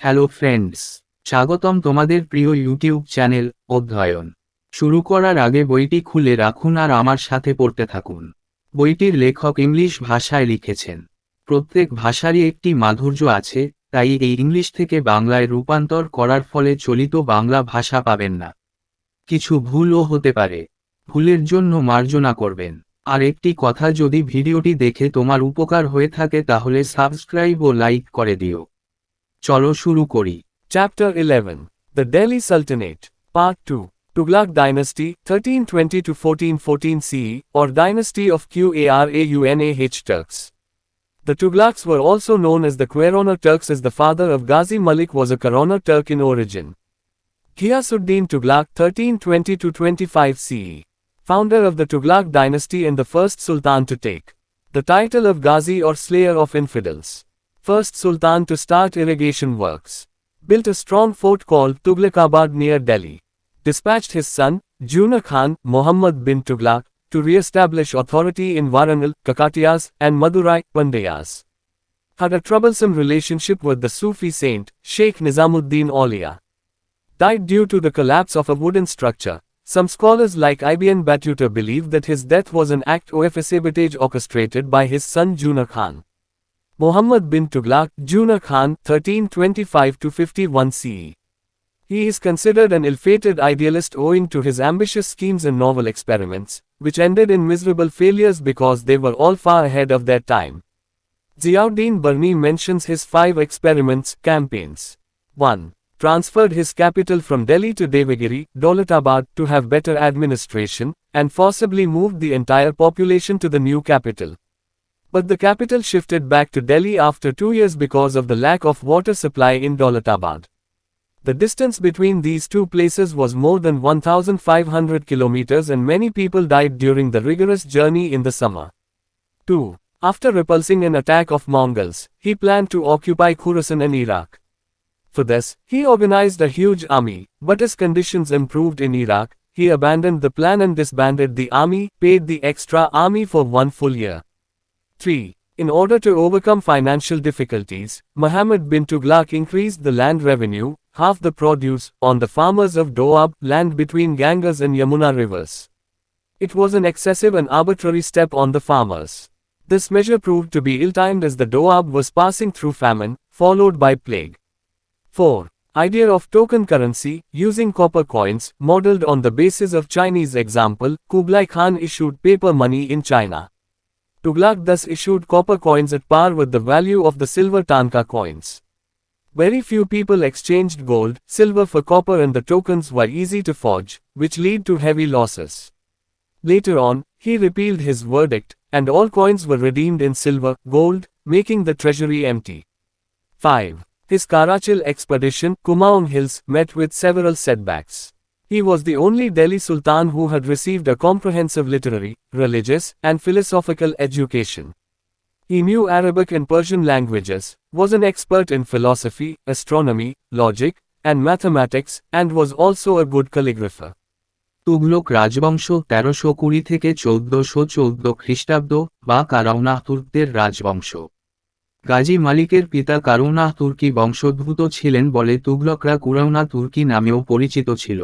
Hello friends, স্বাগতম তোমাদের প্রিয় ইউটিউব চ্যানেল অধ্যয়ন। শুরু করার আগে বইটি খুলে রাখুন আর আমার সাথে পড়তে থাকুন। বইটির লেখক ইংলিশ ভাষায় লিখেছেন। প্রত্যেক ভাষারই একটি মাধুর্য আছে, তাই এই ইংলিশ থেকে বাংলায় রূপান্তর করার ফলে চলিত বাংলা ভাষা পাবেন না। কিছু ভুলও হতে পারে, ভুলের জন্য মার্জনা করবেন। আর একটি কথা, যদি ভিডিওটি দেখে তোমার উপকার হয়ে থাকে তাহলে সাবস্ক্রাইব ও লাইক করে দিও। চলো শুরু করি। Chapter 11 The Delhi Sultanate Part 2 Tughlaq Dynasty 1320 to 1414 CE or Dynasty of Qaraunah Turks. The Tughlaqs were also known as the Quaraunah Turks as the father of Ghazi Malik was a Quaraunah Turk in origin. Ghiyasuddin Tughlaq 1320 to 25 CE, founder of the Tughlaq dynasty and the first Sultan to take the title of Ghazi or Slayer of Infidels. First Sultan to start irrigation works. Built a strong fort called Tughlaqabad near Delhi. Dispatched his son, Juna Khan, Muhammad bin Tughlaq, to re-establish authority in Varangal, Kakatiyas, and Madurai, Pandeyas. Had a troublesome relationship with the Sufi saint, Sheikh Nizamuddin Aulia. Died due to the collapse of a wooden structure. Some scholars like Ibn Battuta believe that his death was an act of sabotage orchestrated by his son Juna Khan. Muhammad bin Tughlaq, Juna Khan, 1325 to 51 CE. He is considered an ill-fated idealist owing to his ambitious schemes and novel experiments, which ended in miserable failures because they were all far ahead of their time. Ziauddin Barni mentions his 5 experiments, campaigns. 1. Transferred his capital from Delhi to Devagiri, Daulatabad, to have better administration, and forcibly moved the entire population to the new capital. But the capital shifted back to Delhi after 2 years because of the lack of water supply in Daulatabad. The distance between these two places was more than 1,500 kilometers and many people died during the rigorous journey in the summer. 2. After repulsing an attack of Mongols, he planned to occupy Khorasan and Iraq. For this, he organized a huge army, but as conditions improved in Iraq, he abandoned the plan and disbanded the army, paid the extra army for 1 full year. 3. In order to overcome financial difficulties, Muhammad bin Tughlaq increased the land revenue, half the produce, on the farmers of Doab, land between Ganges and Yamuna rivers. It was an excessive and arbitrary step on the farmers. This measure proved to be ill-timed as the Doab was passing through famine, followed by plague. 4. Idea of token currency, using copper coins, modeled on the basis of Chinese example, Kublai Khan issued paper money in China. Tughlaq thus issued copper coins at par with the value of the silver tanka coins. Very few people exchanged gold, silver for copper and the tokens were easy to forge, which lead to heavy losses. Later on, he repealed his verdict, and all coins were redeemed in silver, gold, making the treasury empty. 5. His Karachil expedition, Kumaon Hills, met with several setbacks. He was the only Delhi Sultan who had received a comprehensive literary, religious, and philosophical education. He knew Arabic and Persian languages, was an expert in philosophy, astronomy, logic, and mathematics, and was also a good calligrapher. Tughlaq রাজবংশ 1320 থেকে 1414 খ্রিস্টাব্দ বা কারাউনাহ তুর্কদের রাজবংশ। গাজী মালিকের পিতা কারাউনাহ তুর্কি বংশোদ্ভূত ছিলেন বলে তুগলকরা কুরাউনা তুর্কি নামেও পরিচিত ছিল।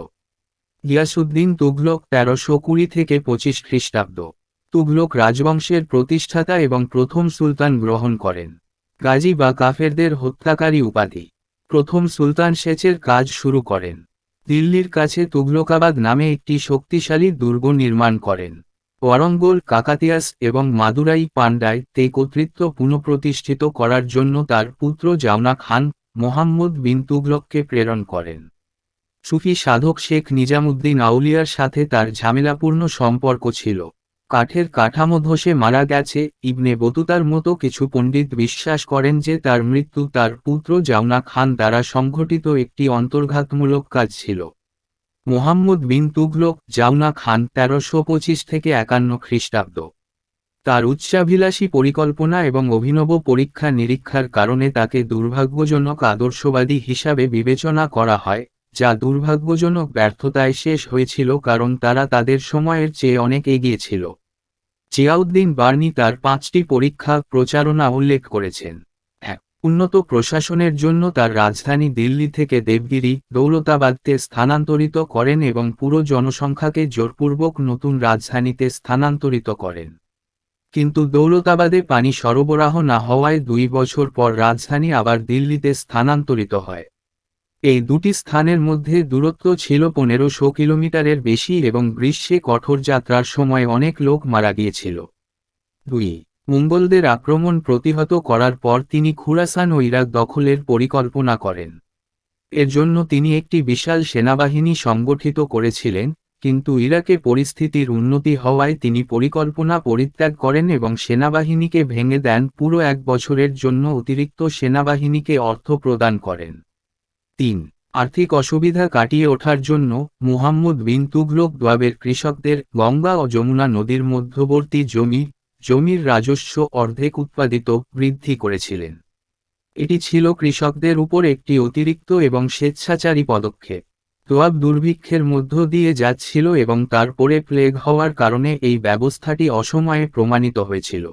গিয়াসুদ্দিন তুগলক 1320 থেকে 25 খ্রিস্টাব্দ তুগলক রাজবংশের প্রতিষ্ঠাতা এবং প্রথম সুলতান গ্রহণ করেন। গাজী বা কাফেরদের হত্যাকারী উপাধি। প্রথম সুলতান সেচের কাজ শুরু করেন। দিল্লির কাছে তুগলকাবাদ নামে একটি শক্তিশালী দুর্গ নির্মাণ করেন। ওয়ারঙ্গল, কাকাতিয়াস এবং মাদুরাই, পান্ডায় তে কর্তৃত্ব পুনঃপ্রতিষ্ঠিত করার জন্য তার পুত্র জাউনা খান, মোহাম্মদ বিন তুগলককে প্রেরণ করেন। সুফি সাধক শেখ নিজামুদ্দিন আউলিয়ার সাথে তার ঝামেলাপূর্ণ সম্পর্ক ছিল। কাঠের কাঠামো ধসে মারা গেছে। ইবনে বতুতার মতো কিছু পণ্ডিত বিশ্বাস করেন যে তার মৃত্যু তার পুত্র জাউনা খান দ্বারা সংঘটিত একটি অন্তর্ঘাতমূলক কাজ ছিল। মোহাম্মদ বিন তুগলক, জাউনা খান 1325 থেকে 51 খ্রিস্টাব্দ। তার উচ্চাভিলাষী পরিকল্পনা এবং অভিনব পরীক্ষা নিরীক্ষার কারণে তাকে দুর্ভাগ্যজনক আদর্শবাদী হিসাবে বিবেচনা করা হয়, যা দুর্ভাগ্যজনক ব্যর্থতায় শেষ হয়েছিল কারণ তারা তাদের সময়ের চেয়ে অনেক এগিয়ে ছিল। জিয়াউদ্দিন বার্নি তার 5টি পরীক্ষা প্রচারণা উল্লেখ করেছেন। 1. উন্নত প্রশাসনের জন্য তার রাজধানী দিল্লি থেকে দেবগিরি দৌলতাবাদকে স্থানান্তরিত করেন এবং পুরো জনসংখ্যাকে জোরপূর্বক নতুন রাজধানীতে স্থানান্তরিত করেন। কিন্তু দৌলতাবাদে পানি সরবরাহ না হওয়ায় 2 বছর পর রাজধানী আবার দিল্লিতে স্থানান্তরিত হয়। এই দুটি স্থানের মধ্যে দূরত্ব ছিল 1500 কিলোমিটারের বেশি এবং গ্রীষ্মে কঠোর যাত্রার সময় অনেক লোক মারা গিয়েছিল। 2. মুঙ্গলদের আক্রমণ প্রতিহত করার পর তিনি খুরাসান ও ইরাক দখলের পরিকল্পনা করেন। এর জন্য তিনি একটি বিশাল সেনাবাহিনী সংগঠিত করেছিলেন, কিন্তু ইরাকে পরিস্থিতির উন্নতি হওয়ায় তিনি পরিকল্পনা পরিত্যাগ করেন এবং সেনাবাহিনীকে ভেঙে দেন। পুরো 1 বছরের জন্য অতিরিক্ত সেনাবাহিনীকে অর্থ প্রদান করেন। 3. আর্থিক অসুবিধা কাটিয়ে ওঠার জন্য মুহাম্মদ বিন তুগলক দোয়াবের কৃষকদের গঙ্গা ও যমুনা নদীর মধ্যবর্তী জমির রাজস্ব অর্ধেক উৎপাদিত বৃদ্ধি করেছিলেন। এটি ছিল কৃষকদের উপর একটি অতিরিক্ত এবং স্বেচ্ছাচারী পদক্ষেপ। দোয়াব দুর্ভিক্ষের মধ্য দিয়ে যাচ্ছিল এবং তারপরে প্লেগ হওয়ার কারণে এই ব্যবস্থাটি অসময়ে প্রমাণিত হয়েছিল।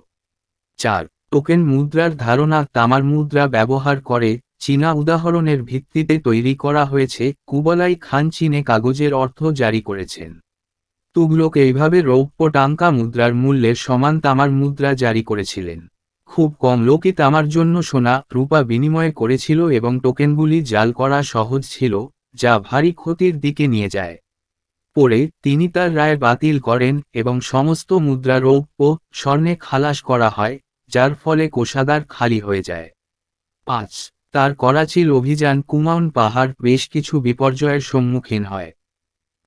4. টোকেন মুদ্রার ধারণা তামার মুদ্রা ব্যবহার করে চীনা উদাহরণের ভিত্তিতে তৈরি করা হয়েছে। কুবলাই খান চীনে কাগজের অর্থ জারি করেছেন। তুগলক এইভাবে রৌপ্য টাঙ্কা মুদ্রার মূল্যের সমান তামার মুদ্রা জারি করেছিলেন। খুব কম লোকই তামার জন্য সোনা রূপা বিনিময় করেছিল এবং টোকেনগুলি জাল করা সহজ ছিল, যা ভারী ক্ষতির দিকে নিয়ে যায়। পরে তিনি তার রায় বাতিল করেন এবং সমস্ত মুদ্রা রৌপ্য স্বর্ণে খালাস করা হয়, যার ফলে কোষাগার খালি হয়ে যায়। 5. তার করাচির অভিযান কুমাউন পাহাড় বেশ কিছু বিপর্যয়ের সম্মুখীন হয়।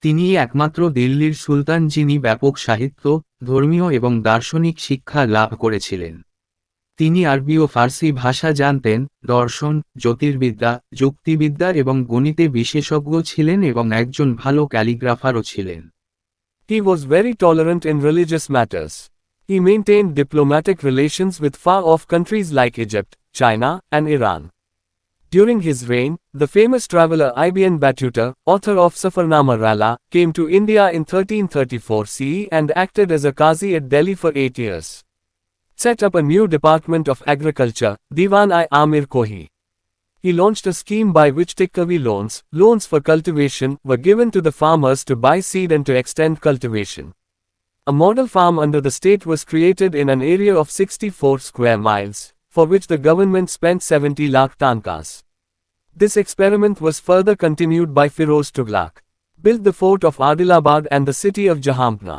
তিনি একমাত্র দিল্লির সুলতান যিনি ব্যাপক সাহিত্য, ধর্মীয় এবং দার্শনিক শিক্ষা লাভ করেছিলেন। তিনি আরবি ও ফার্সি ভাষা জানতেন, দর্শন, জ্যোতির্বিদ্যা, যুক্তিবিদ্যা এবং গণিতে বিশেষজ্ঞ ছিলেন এবং একজন ভালো ক্যালিগ্রাফারও ছিলেন। He was very tolerant in religious matters. He maintained diplomatic relations with far-off countries like Egypt, China, and Iran. During his reign, the famous traveler Ibn Battuta, author of Safarnama Rala, came to India in 1334 CE and acted as a Qazi at Delhi for 8 years. Set up a new department of agriculture, Diwan-i-Amir Kohi. He launched a scheme by which Tikkavi loans for cultivation, were given to the farmers to buy seed and to extend cultivation. A model farm under the state was created in an area of 64 square miles, for which the government spent 70 lakh tankas. This experiment was further continued by Firoz Tughlaq, built the fort of Adilabad and the city of Jahanpura.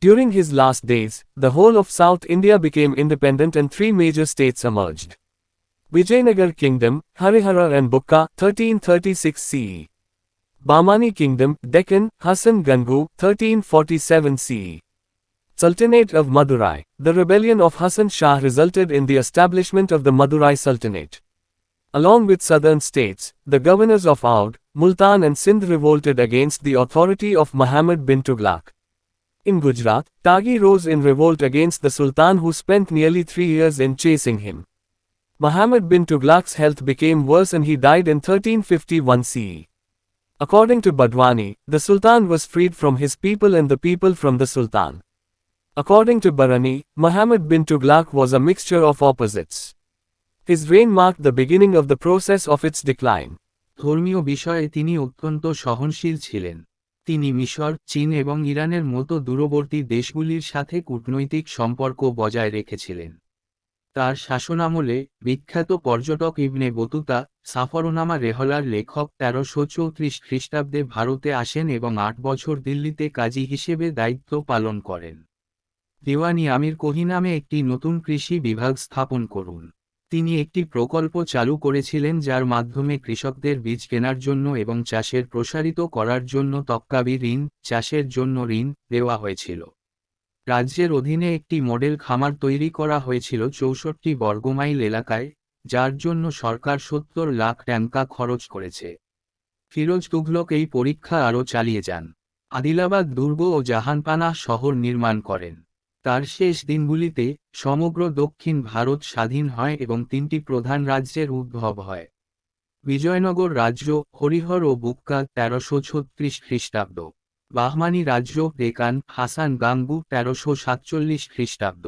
During his last days, the whole of South India became independent and 3 major states emerged. Vijayanagar Kingdom, Harihara and Bukka, 1336 CE. Bahmani Kingdom, Deccan, Hasan Gangu, 1347 CE. Sultanate of Madurai. The rebellion of Hasan Shah resulted in the establishment of the Madurai Sultanate. Along with southern states, the governors of Oudh, Multan and Sindh revolted against the authority of Muhammad bin Tughlaq. In Gujarat, Tagi rose in revolt against the Sultan who spent nearly 3 years in chasing him. Muhammad bin Tughlaq's health became worse and he died in 1351 CE. According to Badwani, the Sultan was freed from his people and the people from the Sultan. According to Barani, Muhammad bin Tughlaq was a mixture of opposites. His reign marked the beginning of the process of its decline. ধর্মীয় বিষয়ে তিনি অত্যন্ত সহনশীল ছিলেন। তিনি মিশর, চীন এবং ইরানের মতো দূরবর্তী দেশগুলির সাথে কূটনৈতিক সম্পর্ক বজায় রেখেছিলেন। তার শাসনামলে বিখ্যাত পর্যটক ইবনে বতুতা, সাফরনামা রেহলার লেখক 1334 খ্রিস্টাব্দে ভারতে আসেন এবং 8 বছর দিল্লিতে কাজী হিসেবে দায়িত্ব পালন করেন। দিওয়ানি আমির কোহি নামে একটি নতুন কৃষি বিভাগ স্থাপন করুন। তিনি একটি প্রকল্প চালু করেছিলেন যার মাধ্যমে কৃষকদের বীজ কেনার জন্য এবং চাষের প্রসারিত করার জন্য তক্কাবি ঋণ, চাষের জন্য ঋণ দেওয়া হয়েছিল। রাজ্যের অধীনে একটি মডেল খামার তৈরি করা হয়েছিল 64 বর্গমাইল এলাকায়, যার জন্য সরকার 70 লাখ টাকা খরচ করেছে। ফিরোজ তুঘলক এই পরীক্ষা আরও চালিয়ে যান। আদিলাবাদ দুর্গ ও জাহানপানাহ শহর নির্মাণ করেন। তার শেষ দিনগুলিতে সমগ্র দক্ষিণ ভারত স্বাধীন হয় এবং 3টি প্রধান রাজ্যের উদ্ভব হয়। বিজয়নগর রাজ্য, হরিহর ও বুক্কা 1336 খ্রিস্টাব্দ। বাহমানি রাজ্য, ডেকান, হাসান গাঙ্গু 1347 খ্রিস্টাব্দ।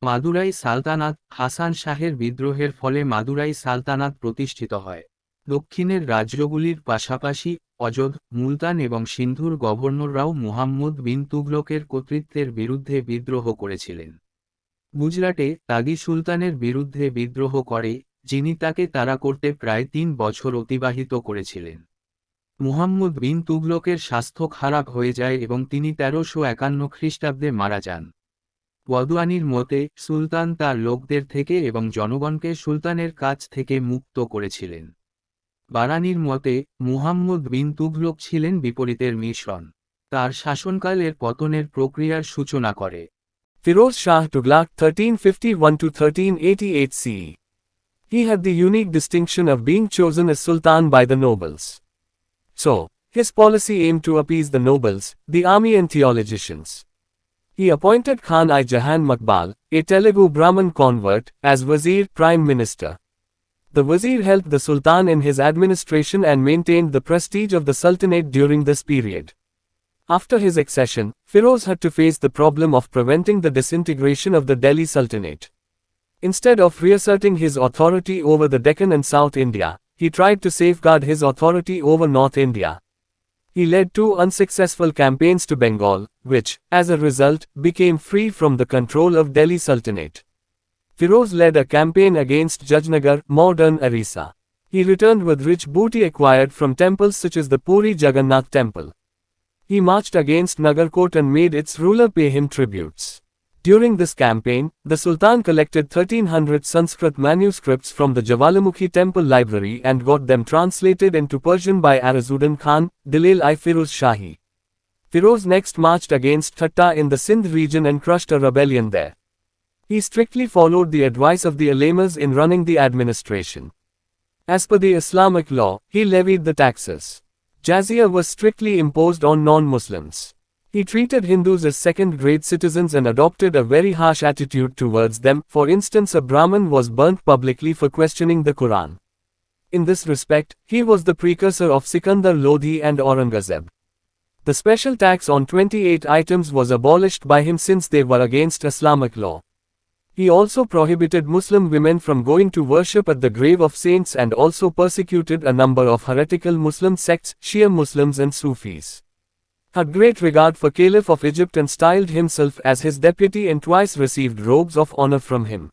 মাদুরাই সালতানাত হাসান শাহের বিদ্রোহের ফলে মাদুরাই সালতানাত প্রতিষ্ঠিত হয়। দক্ষিণের রাজ্যগুলির পাশাপাশি অযোধ, মুলতান এবং সিন্ধুর গভর্নররাও মুহাম্মদ বিন তুগলকের কর্তৃত্বের বিরুদ্ধে বিদ্রোহ করেছিলেন। গুজরাটে তাগি সুলতানের বিরুদ্ধে বিদ্রোহ করে, যিনি তাকে তাড়া করতে প্রায় ৩ বছর অতিবাহিত করেছিলেন। মুহাম্মদ বিন তুগলকের স্বাস্থ্য খারাপ হয়ে যায় এবং তিনি ১৩৫১ খ্রিস্টাব্দে মারা যান। ওয়াদওয়ানির মতে সুলতান তার লোকদের থেকে এবং জনগণকে সুলতানের কাছ থেকে মুক্ত করেছিলেন। বারানির মতে মুহাম্মদ বিন তুগলক ছিলেন বিপরীতের মিশ্রণ। তার শাসনকালের পতনের প্রক্রিয়ার সূচনা করে Firoz Shah Tughlaq 1351 to 1388 CE. He had the unique distinction of being chosen as Sultan by the nobles. So, his policy aimed to appease the nobles, the army and theologians. He appointed Khan-i-Jahan Makbal, a Telugu Brahmin convert, as Wazir Prime Minister. The Wazir helped the Sultan in his administration and maintained the prestige of the Sultanate during this period. After his accession, Firoz had to face the problem of preventing the disintegration of the Delhi Sultanate. Instead of reasserting his authority over the Deccan and South India, he tried to safeguard his authority over North India. He led 2 unsuccessful campaigns to Bengal, which, as a result, became free from the control of Delhi Sultanate. Firoz led a campaign against Jajnagar, modern Orissa. He returned with rich booty acquired from temples such as the Puri Jagannath Temple. He marched against Nagarkot and made its ruler pay him tributes. During this campaign, the Sultan collected 1300 Sanskrit manuscripts from the Jwalamukhi temple library and got them translated into Persian by Arazuddin Khan, Dalal-i Firuz Shahi. Firoz next marched against Thatta in the Sindh region and crushed a rebellion there. He strictly followed the advice of the ulamas in running the administration. As per the Islamic law, he levied the taxes. Jizya was strictly imposed on non-Muslims. He treated Hindus as second-grade citizens and adopted a very harsh attitude towards them. For instance, a Brahmin was burnt publicly for questioning the Quran. In this respect, he was the precursor of Sikandar Lodhi and Aurangzeb. The special tax on 28 items was abolished by him since they were against Islamic law. He also prohibited Muslim women from going to worship at the grave of saints and also persecuted a number of heretical Muslim sects, Shia Muslims and Sufis. Had great regard for Caliph of Egypt and styled himself as his deputy and twice received robes of honor from him.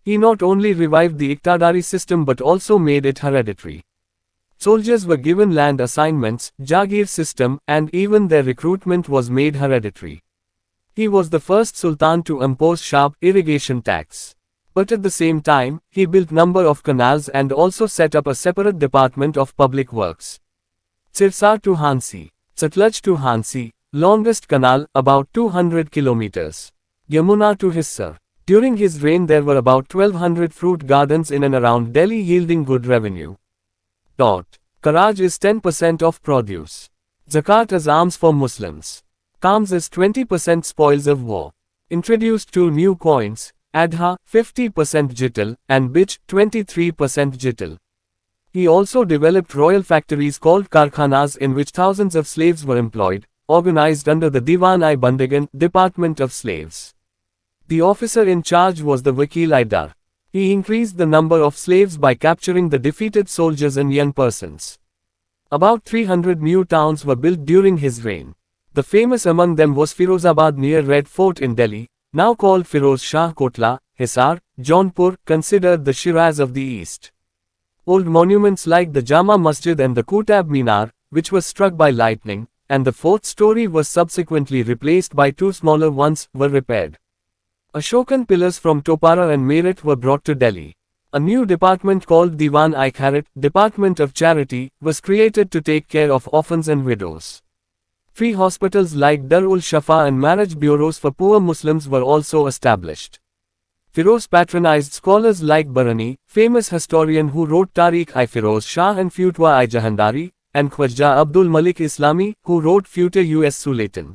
He not only revived the Iqtidari system but also made it hereditary. Soldiers were given land assignments, Jagir system, and even their recruitment was made hereditary. He was the first Sultan to impose sharp irrigation tax. But at the same time, he built number of canals and also set up a separate department of public works. Sirsar to Hansi, Satluj to Hansi, longest canal, about 200 kilometers. Yamuna to Hissar. During his reign there were about 1200 fruit gardens in and around Delhi yielding good revenue. Karaj is 10% of produce. Zakat as alms for Muslims. Kams is 20% spoils of war. Introduced 2 new coins, Adha, 50% Jittal, and Bich, 23% Jittal. He also developed royal factories called Karkhanas in which thousands of slaves were employed, organized under the Diwan-i-Bandigan, Department of Slaves. The officer in charge was the Wakil-i-Dar. He increased the number of slaves by capturing the defeated soldiers and young persons. About 300 new towns were built during his reign. The famous among them was Firozabad near Red Fort in Delhi, now called Firoz Shah Kotla, Hisar, Jaunpur, considered the Shiraz of the East. Old monuments like the Jama Masjid and the Qutab Minar, which was struck by lightning, and the 4th story was subsequently replaced by 2 smaller ones, were repaired. Ashokan pillars from Topara and Meerut were brought to Delhi. A new department called Diwan-i-Kharat, Department of Charity, was created to take care of orphans and widows. Free hospitals like Dar-ul-Shafa and marriage bureaus for poor Muslims were also established. Firoz patronized scholars like Barani, famous historian who wrote Tariq-i-Firoz Shah and Futwa-i-Jahandari, and Khwaja Abdul Malik Islami, who wrote Futuh-us Sultan.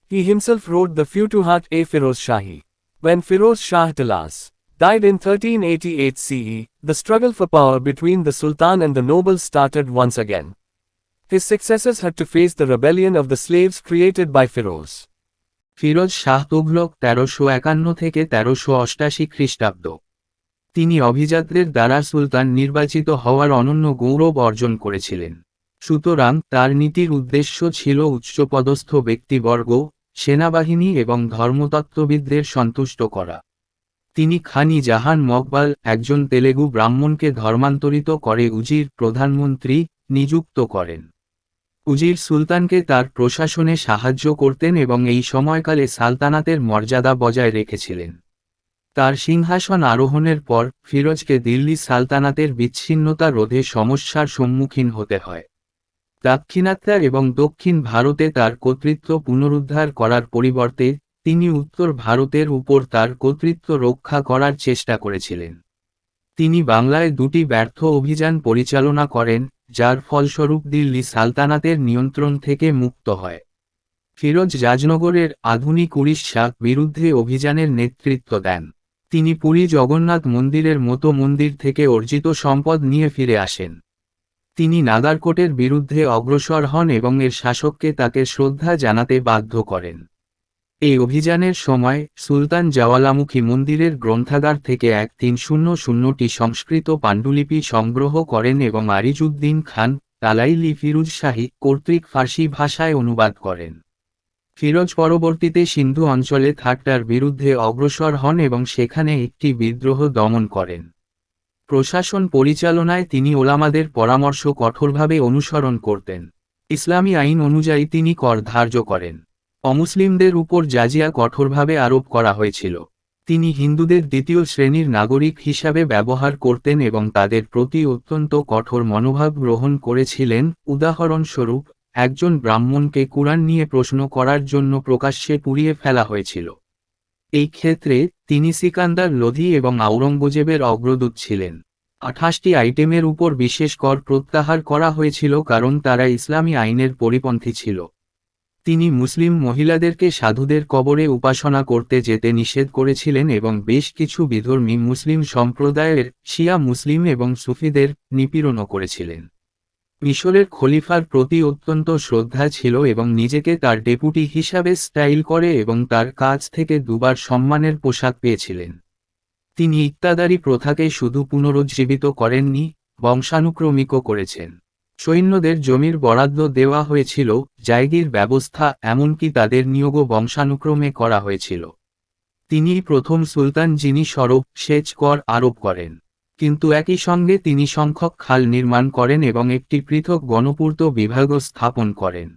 He himself wrote the Futuhat-e-Firoz Shahi. When Firoz Shah Talas died in 1388 CE, the struggle for power between the Sultan and the nobles started once again. His successors had to face the rebellion of the slaves created by Firoz. Firoz Shah Tughlaq 1351 থেকে 1388 খ্রিস্টাব্দ। তিনি অভিজাতদের দ্বারা সুলতান নির্বাচিত হওয়ার অনন্য গৌরব অর্জন করেছিলেন। সুতরাং তার নীতির উদ্দেশ্য ছিল উচ্চপদস্থ ব্যক্তিবর্গ, সেনাবাহিনী এবং ধর্মতত্ত্ববিদদের সন্তুষ্ট করা। তিনি খানি জাহান মকবাল, একজন তেলেগু ব্রাহ্মণকে ধর্মান্তরিত করে উজির প্রধানমন্ত্রী নিযুক্ত করেন। উজির সুলতানকে তার প্রশাসনে সাহায্য করতেন এবং এই সময়কালে সালতানাতের মর্যাদা বজায় রেখেছিলেন। তার সিংহাসন আরোহণের পর ফিরোজকে দিল্লি সালতানাতের বিচ্ছিন্নতা রোধে সমস্যার সম্মুখীন হতে হয়। দাক্ষিণাত্য এবং দক্ষিণ ভারতে তার কর্তৃত্ব পুনরুদ্ধার করার পরিবর্তে তিনি উত্তর ভারতের উপর তার কর্তৃত্ব রক্ষা করার চেষ্টা করেছিলেন। তিনি বাংলায় দুটি ব্যর্থ অভিযান পরিচালনা করেন, যার ফলস্বরূপ দিল্লি সালতানাতের নিয়ন্ত্রণ থেকে মুক্ত হয়। ফিরোজ জাজনগরের আধুনিক উড়িষ্যা বিরুদ্ধে অভিযানের নেতৃত্ব দেন। তিনি পুরী জগন্নাথ মন্দিরের মতো মন্দির থেকে অর্জিত সম্পদ নিয়ে ফিরে আসেন। তিনি নাগারকোটের বিরুদ্ধে অগ্রসর হন এবং এর শাসককে তাকে শ্রদ্ধা জানাতে বাধ্য করেন। এই অভিযানের সময় সুলতান জওয়ালামুখী মন্দিরের গ্রন্থাগার থেকে 1300টি সংস্কৃত পাণ্ডুলিপি সংগ্রহ করেন এবং আরিজউদ্দিন খান তালাইলি ফিরুজ শাহী কর্তৃক ফার্সি ভাষায় অনুবাদ করেন। ফিরোজ পরবর্তীতে সিন্ধু অঞ্চলে থাট্টার বিরুদ্ধে অগ্রসর হন এবং সেখানে একটি বিদ্রোহ দমন করেন। প্রশাসন পরিচালনায় তিনি ওলামাদের পরামর্শ কঠোরভাবে অনুসরণ করতেন। ইসলামী আইন অনুযায়ী তিনি কর ধার্য করেন। অমুসলিমদের উপর জাজিয়া কঠোরভাবে আরোপ করা হয়েছিল। তিনি হিন্দুদের দ্বিতীয় শ্রেণীর নাগরিক হিসাবে ব্যবহার করতেন এবং তাদের প্রতি অত্যন্ত কঠোর মনোভাব গ্রহণ করেছিলেন। উদাহরণস্বরূপ, একজন ব্রাহ্মণকে কুরআন নিয়ে প্রশ্ন করার জন্য প্রকাশ্যে পুড়িয়ে ফেলা হয়েছিল। এই ক্ষেত্রে তিনি সিকান্দার লোধি এবং আওরঙ্গজেবের অগ্রদূত ছিলেন। 28টি আইটেমের উপর বিশেষ কর প্রত্যাহার করা হয়েছিল কারণ তারা ইসলামী আইনের পরিপন্থী ছিল। তিনি মুসলিম মহিলাদেরকে সাধুদের কবরে উপাসনা করতে যেতে নিষেধ করেছিলেন এবং বেশ কিছু বিধর্মী মুসলিম সম্প্রদায়ের শিয়া মুসলিম এবং সুফিদের নিপীড়নও করেছিলেন। মিশরের খলিফার প্রতি অত্যন্ত শ্রদ্ধা ছিল এবং নিজেকে তার ডেপুটি হিসাবে স্টাইল করে এবং তার কাছ থেকে দুবার সম্মানের পোশাক পেয়েছিলেন। তিনি ইক্তাদারি প্রথাকে শুধু পুনরুজ্জীবিত করেননি, বংশানুক্রমিকও করেছেন। সৈন্যদের জমির বরাদ্দ দেওয়া হয়েছিল, জায়গির ব্যবস্থা, এমনকি তাদের নিয়োগও বংশানুক্রমে করা হয়েছিল। তিনিই প্রথম সুলতান যিনি সরব সেচ কর আরোপ করেন। কিন্তু একই সঙ্গে তিনি সংখ্যক খাল নির্মাণ করেন এবং একটি পৃথক গণপূর্ত বিভাগও স্থাপন করেন।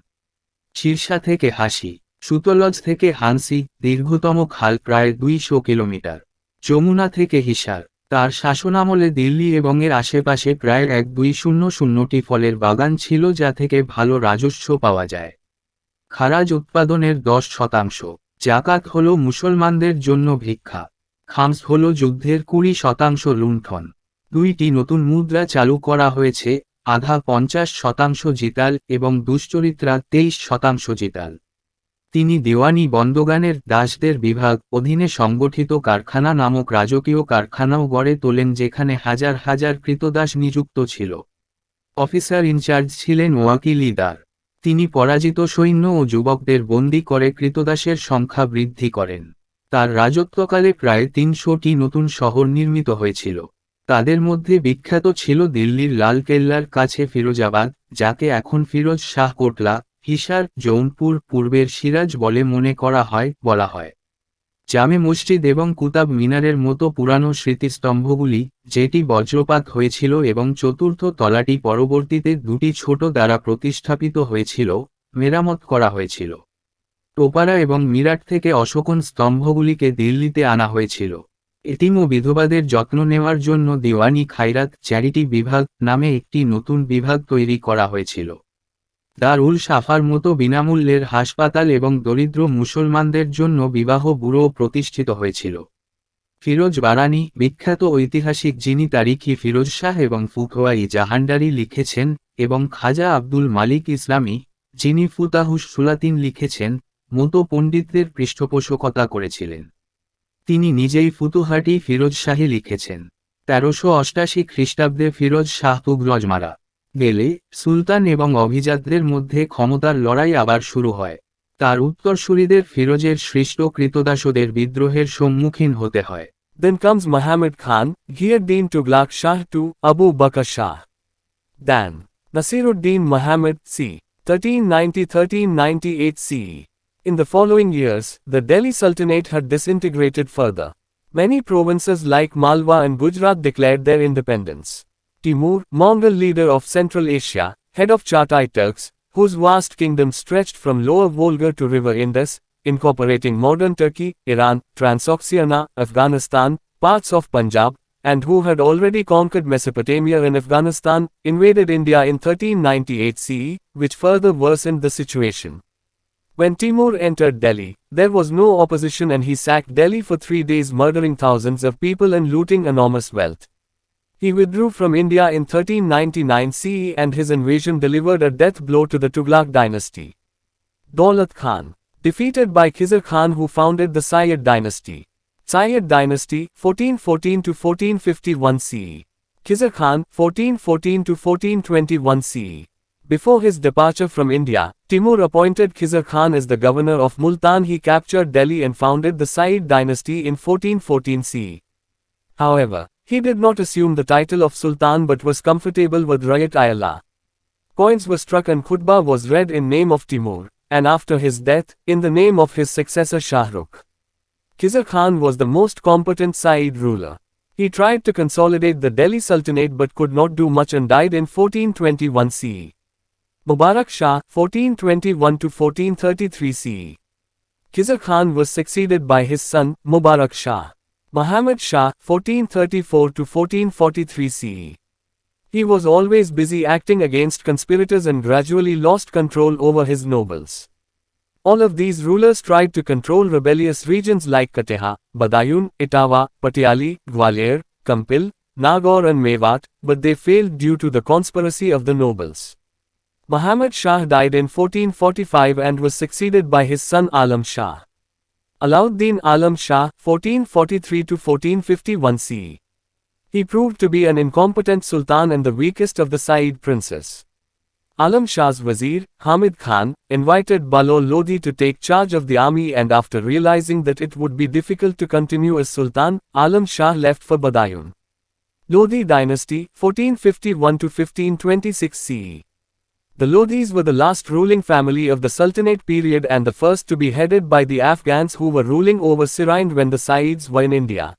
শীর্ষা থেকে হাসি, সুতলজ থেকে হানসি, দীর্ঘতম খাল প্রায় 200 কিলোমিটার। যমুনা থেকে হিসার। তার শাসনামলে দিল্লি এবং এর আশেপাশে প্রায় 1200টি ফলের বাগান ছিল যা থেকে ভালো রাজস্ব পাওয়া যায়। খারাজ উৎপাদনের 10%। জাকাত হল মুসলমানদের জন্য ভিক্ষা। খামস হল যুদ্ধের 20% লুণ্ঠন। 2টি নতুন মুদ্রা চালু করা হয়েছে, আধা 50% জিতাল এবং দুশ্চরিত্রা 23% জিতাল। তিনি দেওয়ানি বন্দগানের দাসদের বিভাগ অধীনে সংগঠিত কারখানা নামক রাজকীয় কারখানাও গড়ে তোলেন যেখানে হাজার হাজার কৃতদাস নিযুক্ত ছিল। অফিসার ইনচার্জ ছিলেন ওয়াকিলিদার। তিনি পরাজিত সৈন্য ও যুবকদের বন্দী করে কৃতদাসের সংখ্যা বৃদ্ধি করেন। তার রাজত্বকালে প্রায় 300টি নতুন শহর নির্মিত হয়েছিল। তাদের মধ্যে বিখ্যাত ছিল দিল্লির লালকেল্লার কাছে ফিরোজাবাদ, যাকে এখন ফিরোজ শাহ কোটলা, হিসার, জৌনপুর, পূর্বের সিরাজ বলে মনে করা হয় বলা হয়। জামে মসজিদ এবং কুতাব মিনারের মতো পুরানো স্মৃতিস্তম্ভগুলি, যেটি বজ্রপাত হয়েছিল এবং চতুর্থ তলাটি পরবর্তীতে দুটি ছোট দ্বারা প্রতিস্থাপিত হয়েছিল, মেরামত করা হয়েছিল। টোপারা এবং মিরাট থেকে অশোকন স্তম্ভগুলিকে দিল্লিতে আনা হয়েছিল। এতিম ও বিধবাদের যত্ন নেওয়ার জন্য দিওয়ানি খায়রাত চ্যারিটি বিভাগ নামে একটি নতুন বিভাগ তৈরি করা হয়েছিল। দারুল সাফার মতো বিনামূল্যের হাসপাতাল এবং দরিদ্র মুসলমানদের জন্য বিবাহ ব্যুরো প্রতিষ্ঠিত হয়েছিল। ফিরোজ বারানি, বিখ্যাত ঐতিহাসিক যিনি তারিখি ফিরোজ শাহ এবং ফুতওয়াই জাহানদারি লিখেছেন, এবং খাজা আব্দুল মালিক ইসলামী, যিনি ফুতাহুস সুলাতিন লিখেছেন, মতো পণ্ডিতদের পৃষ্ঠপোষকতা করেছিলেন। তিনি নিজেই ফুতুহাটি ফিরোজ শাহী লিখেছেন। 1388 খ্রিস্টাব্দে ফিরোজ শাহ তুঘলক মারা গেলে সুলতান এবং অভিজাতদের মধ্যে ক্ষমতার লড়াই আবার শুরু হয়। তার উত্তরসূরিদের ফিরোজের সৃষ্ট কৃতদাসদের বিদ্রোহের সম্মুখীন হতে হয়। Then comes Muhammad Khan, Ghiyuddin Tughlaq Shah to Abu Bakr Shah. Dan. Nasiruddin Muhammad c. 1390–1398 CE. In the following years, the Delhi Sultanate had disintegrated further. Many provinces like Malwa and Gujarat declared their independence. Timur, Mongol leader of Central Asia, head of Chagatai Turks, whose vast kingdom stretched from Lower Volga to River Indus, incorporating modern Turkey, Iran, Transoxiana, Afghanistan, parts of Punjab, and who had already conquered Mesopotamia and Afghanistan, invaded India in 1398 CE, which further worsened the situation. When Timur entered Delhi, there was no opposition and he sacked Delhi for 3 days, murdering thousands of people and looting enormous wealth. He withdrew from India in 1399 CE and his invasion delivered a death blow to the Tughlaq dynasty. Daulat Khan, defeated by Khizr Khan who founded the Sayyid dynasty. Sayyid dynasty, 1414–1451 CE. Khizr Khan, 1414–1421 CE. Before his departure from India, Timur appointed Khizr Khan as the governor of Multan. He captured Delhi and founded the Sayyid dynasty in 1414 CE. However, he did not assume the title of Sultan but was comfortable with Rayat-i-Allah. Coins were struck and khutbah was read in name of Timur, and after his death, in the name of his successor Shah Rukh. Khizr Khan was the most competent Sayyid ruler. He tried to consolidate the Delhi Sultanate but could not do much and died in 1421 CE. Mubarak Shah, 1421–1433 CE. Khizr Khan was succeeded by his son, Mubarak Shah. Muhammad Shah, 1434–1443 CE. He was always busy acting against conspirators and gradually lost control over his nobles. All of these rulers tried to control rebellious regions like Kateha, Badayun, Etawah, Patiali, Gwalior, Kampil, Nagaur and Mewat, but they failed due to the conspiracy of the nobles. Muhammad Shah died in 1445 and was succeeded by his son Alam Shah. Alauddin Alam Shah, 1443–1451 CE. He proved to be an incompetent sultan and the weakest of the Sayyid princes. Alam Shah's wazir, Hamid Khan, invited Balol Lodi to take charge of the army and after realizing that it would be difficult to continue as sultan, Alam Shah left for Badayun. Lodi dynasty, 1451–1526 CE. The Lodhis were the last ruling family of the Sultanate period and the first to be headed by the Afghans who were ruling over Sirhind when the Sayyids were in India.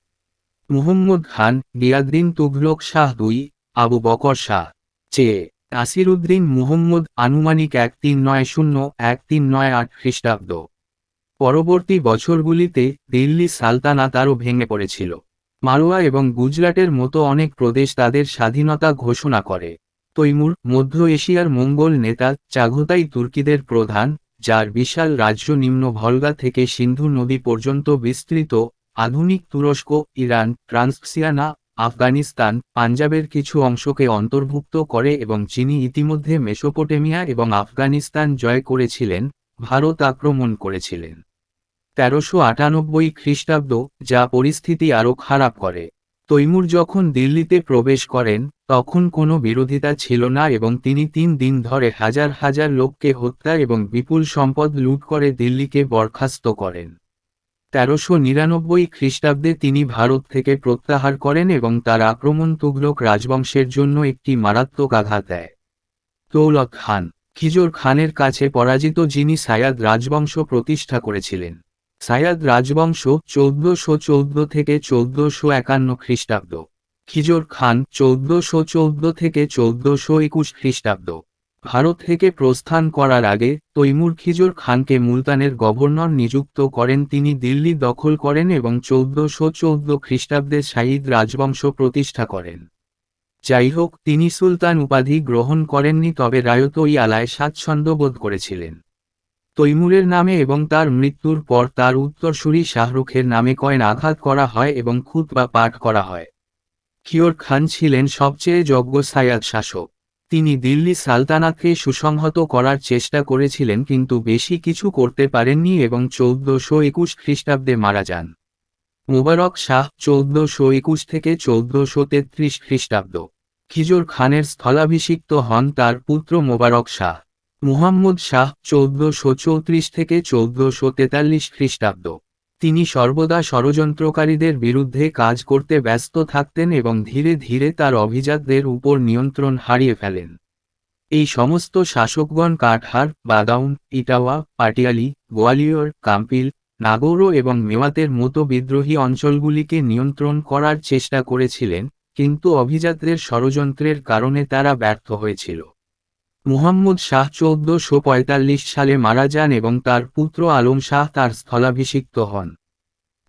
Muhammad Khan, Giasuddin Tughlaq Shah II, Abu Bakr Shah, চেয়ে নাসিরুদ্দিন মুহম্মদ আনুমানিক 1390–1398 খ্রিস্টাব্দ। পরবর্তী বছরগুলিতে দিল্লি সালতানাত আরও ভেঙে পড়েছিল। মারওয়া এবং গুজরাটের মতো অনেক প্রদেশ তাদের স্বাধীনতা ঘোষণা করে। তৈমুর, মধ্য এশিয়ার মঙ্গোল নেতা, চাঘতাই তুর্কিদের প্রধান, যার বিশাল রাজ্য নিম্ন ভলগা থেকে সিন্ধু নদী পর্যন্ত বিস্তৃত, আধুনিক তুরস্ক, ইরান, ট্রান্সক্সিয়ানা, আফগানিস্তান, পাঞ্জাবের কিছু অংশকে অন্তর্ভুক্ত করে এবং যিনি ইতিমধ্যে মেসোপটেমিয়া এবং আফগানিস্তান জয় করেছিলেন, ভারত আক্রমণ করেছিলেন। 1398 খ্রিস্টাব্দ, যা পরিস্থিতি আরও খারাপ করে। তৈমুর যখন দিল্লিতে প্রবেশ করেন, তখন কোনো বিরোধিতা ছিল না এবং তিনি 3 দিন ধরে হাজার হাজার লোককে হত্যা এবং বিপুল সম্পদ লুট করে দিল্লিকে বরখাস্ত করেন। 1399 খ্রিস্টাব্দে তিনি ভারত থেকে প্রত্যাহার করেন এবং তার আক্রমণ তুঘলক রাজবংশের জন্য একটি মারাত্মক আঘাত দেয়। দৌলত খান, খিজর খানের কাছে পরাজিত যিনি সায়াদ রাজবংশ প্রতিষ্ঠা করেছিলেন। সায়াদ রাজবংশ 1414 থেকে 1451 খ্রিস্টাব্দ। খিজর খান 1414 থেকে 1421 খ্রিস্টাব্দ। ভারত থেকে প্রস্থান করার আগে তৈমুর খিজর খানকে মুলতানের গভর্নর নিযুক্ত করেন। তিনি দিল্লি দখল করেন এবং 1414 খ্রিস্টাব্দে সাইদ রাজবংশ প্রতিষ্ঠা করেন। যাইহোক, তিনি সুলতান উপাধি গ্রহণ করেননি, তবে রায়ত-ই-আলায় স্বাচ্ছন্দ্য বোধ করেছিলেন। তৈমুরের নামে এবং তার মৃত্যুর পর তার উত্তরসূরি শাহরুখের নামে কয়েন আঘাত করা হয় এবং খুতবা পাঠ করা হয়। খিজর খান ছিলেন সবচেয়ে যোগ্য সায়াদ শাসক। তিনি দিল্লি সালতানাতকে সুসংহত করার চেষ্টা করেছিলেন কিন্তু বেশি কিছু করতে পারেননি এবং 1421 খ্রিস্টাব্দে মারা যান। মুবারক শাহ 1421 থেকে 1433 খ্রিস্টাব্দ। খিজর খানের স্থলাভিষিক্ত হন তার পুত্র মোবারক শাহ। মুহাম্মদ শাহ 1434 থেকে 1443 খ্রিস্টাব্দ। তিনি সর্বদা ষড়যন্ত্রকারীদের বিরুদ্ধে কাজ করতে ব্যস্ত থাকতেন এবং ধীরে ধীরে তার অভিজাতদের উপর নিয়ন্ত্রণ হারিয়ে ফেলেন। এই সমস্ত শাসকগণ কাঠহার, বাদাউন, ইটাওয়া, পাটিয়ালি, গোয়ালিয়র, কাম্পিল, নাগৌর এবং মেওয়াতের মতো বিদ্রোহী অঞ্চলগুলিকে নিয়ন্ত্রণ করার চেষ্টা করেছিলেন, কিন্তু অভিজাতদের ষড়যন্ত্রের কারণে তারা ব্যর্থ হয়েছিল। মুহাম্মদ শাহ 1445 সালে মারা যান এবং তার পুত্র আলম শাহ তার স্থলাভিষিক্ত হন।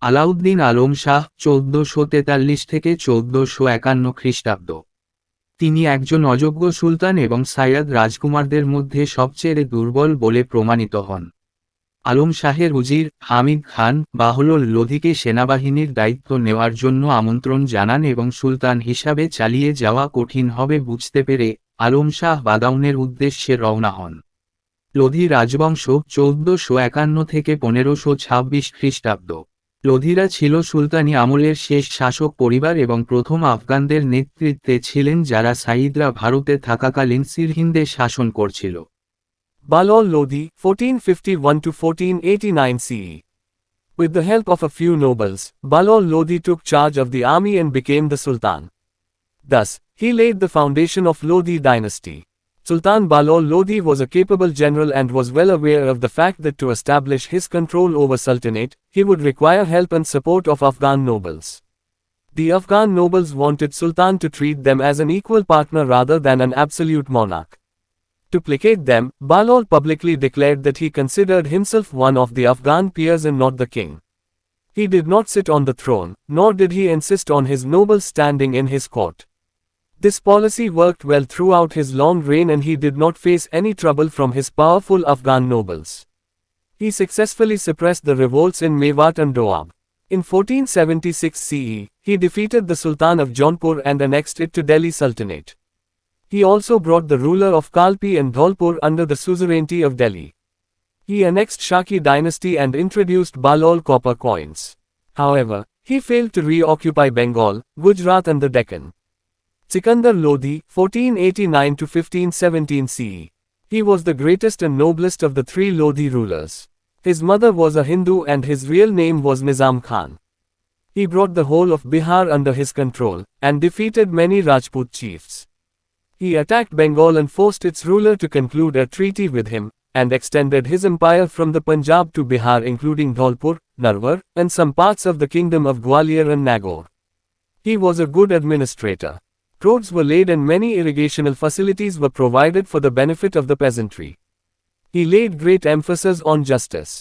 আলাউদ্দিন আলম শাহ 1443 থেকে 1451 খ্রিস্টাব্দ। তিনি একজন অযোগ্য সুলতান এবং সাইয়াদ রাজকুমারদের মধ্যে সবচেয়ে দুর্বল বলে প্রমাণিত হন। আলম শাহের উজির হামিদ খান বাহলুল লোধিকে সেনাবাহিনীর দায়িত্ব নেওয়ার জন্য আমন্ত্রণ জানান এবং সুলতান হিসাবে চালিয়ে যাওয়া কঠিন হবে বুঝতে পেরে আলম শাহ বাদাউনের উদ্দেশ্যে রওনা হন। লোধি রাজবংশ 1451 থেকে 1526 খ্রিস্টাব্দ। লোধিরা ছিল সুলতানি আমলের শেষ শাসক পরিবার এবং প্রথম আফগানদের নেতৃত্বে ছিলেন যারা সাইদরা ভারতে থাকাকালীন সিরহিন্দে শাসন করছিল। Dalal Lodi, 1451 to 1489 CE. With the help of a few nobles, Dalal Lodi took charge of the army and became the Sultan. Thus, he laid the foundation of Lodi dynasty. Sultan Dalal Lodi was a capable general and was well aware of the fact that to establish his control over Sultanate, he would require help and support of Afghan nobles. The Afghan nobles wanted Sultan to treat them as an equal partner rather than an absolute monarch. To placate them, Dalal publicly declared that he considered himself one of the Afghan peers and not the king. He did not sit on the throne, nor did he insist on his nobles standing in his court. This policy worked well throughout his long reign and he did not face any trouble from his powerful Afghan nobles. He successfully suppressed the revolts in Mewat and Doab. In 1476 CE, he defeated the Sultan of Jaunpur and annexed it to Delhi Sultanate. He also brought the ruler of Kalpi and Dholpur under the suzerainty of Delhi. He annexed Shaki dynasty and introduced Balol copper coins. However, he failed to reoccupy Bengal, Gujarat and the Deccan. Sikandar Lodi, 1489 to 1517 CE. He was the greatest and noblest of the three Lodi rulers. His mother was a Hindu and his real name was Nizam Khan. He brought the whole of Bihar under his control, and defeated many Rajput chiefs. He attacked Bengal and forced its ruler to conclude a treaty with him, and extended his empire from the Punjab to Bihar including Dholpur, Narwar, and some parts of the kingdom of Gwalior and Nagaur. He was a good administrator. Roads were laid and many irrigational facilities were provided for the benefit of the peasantry. He laid great emphasis on justice.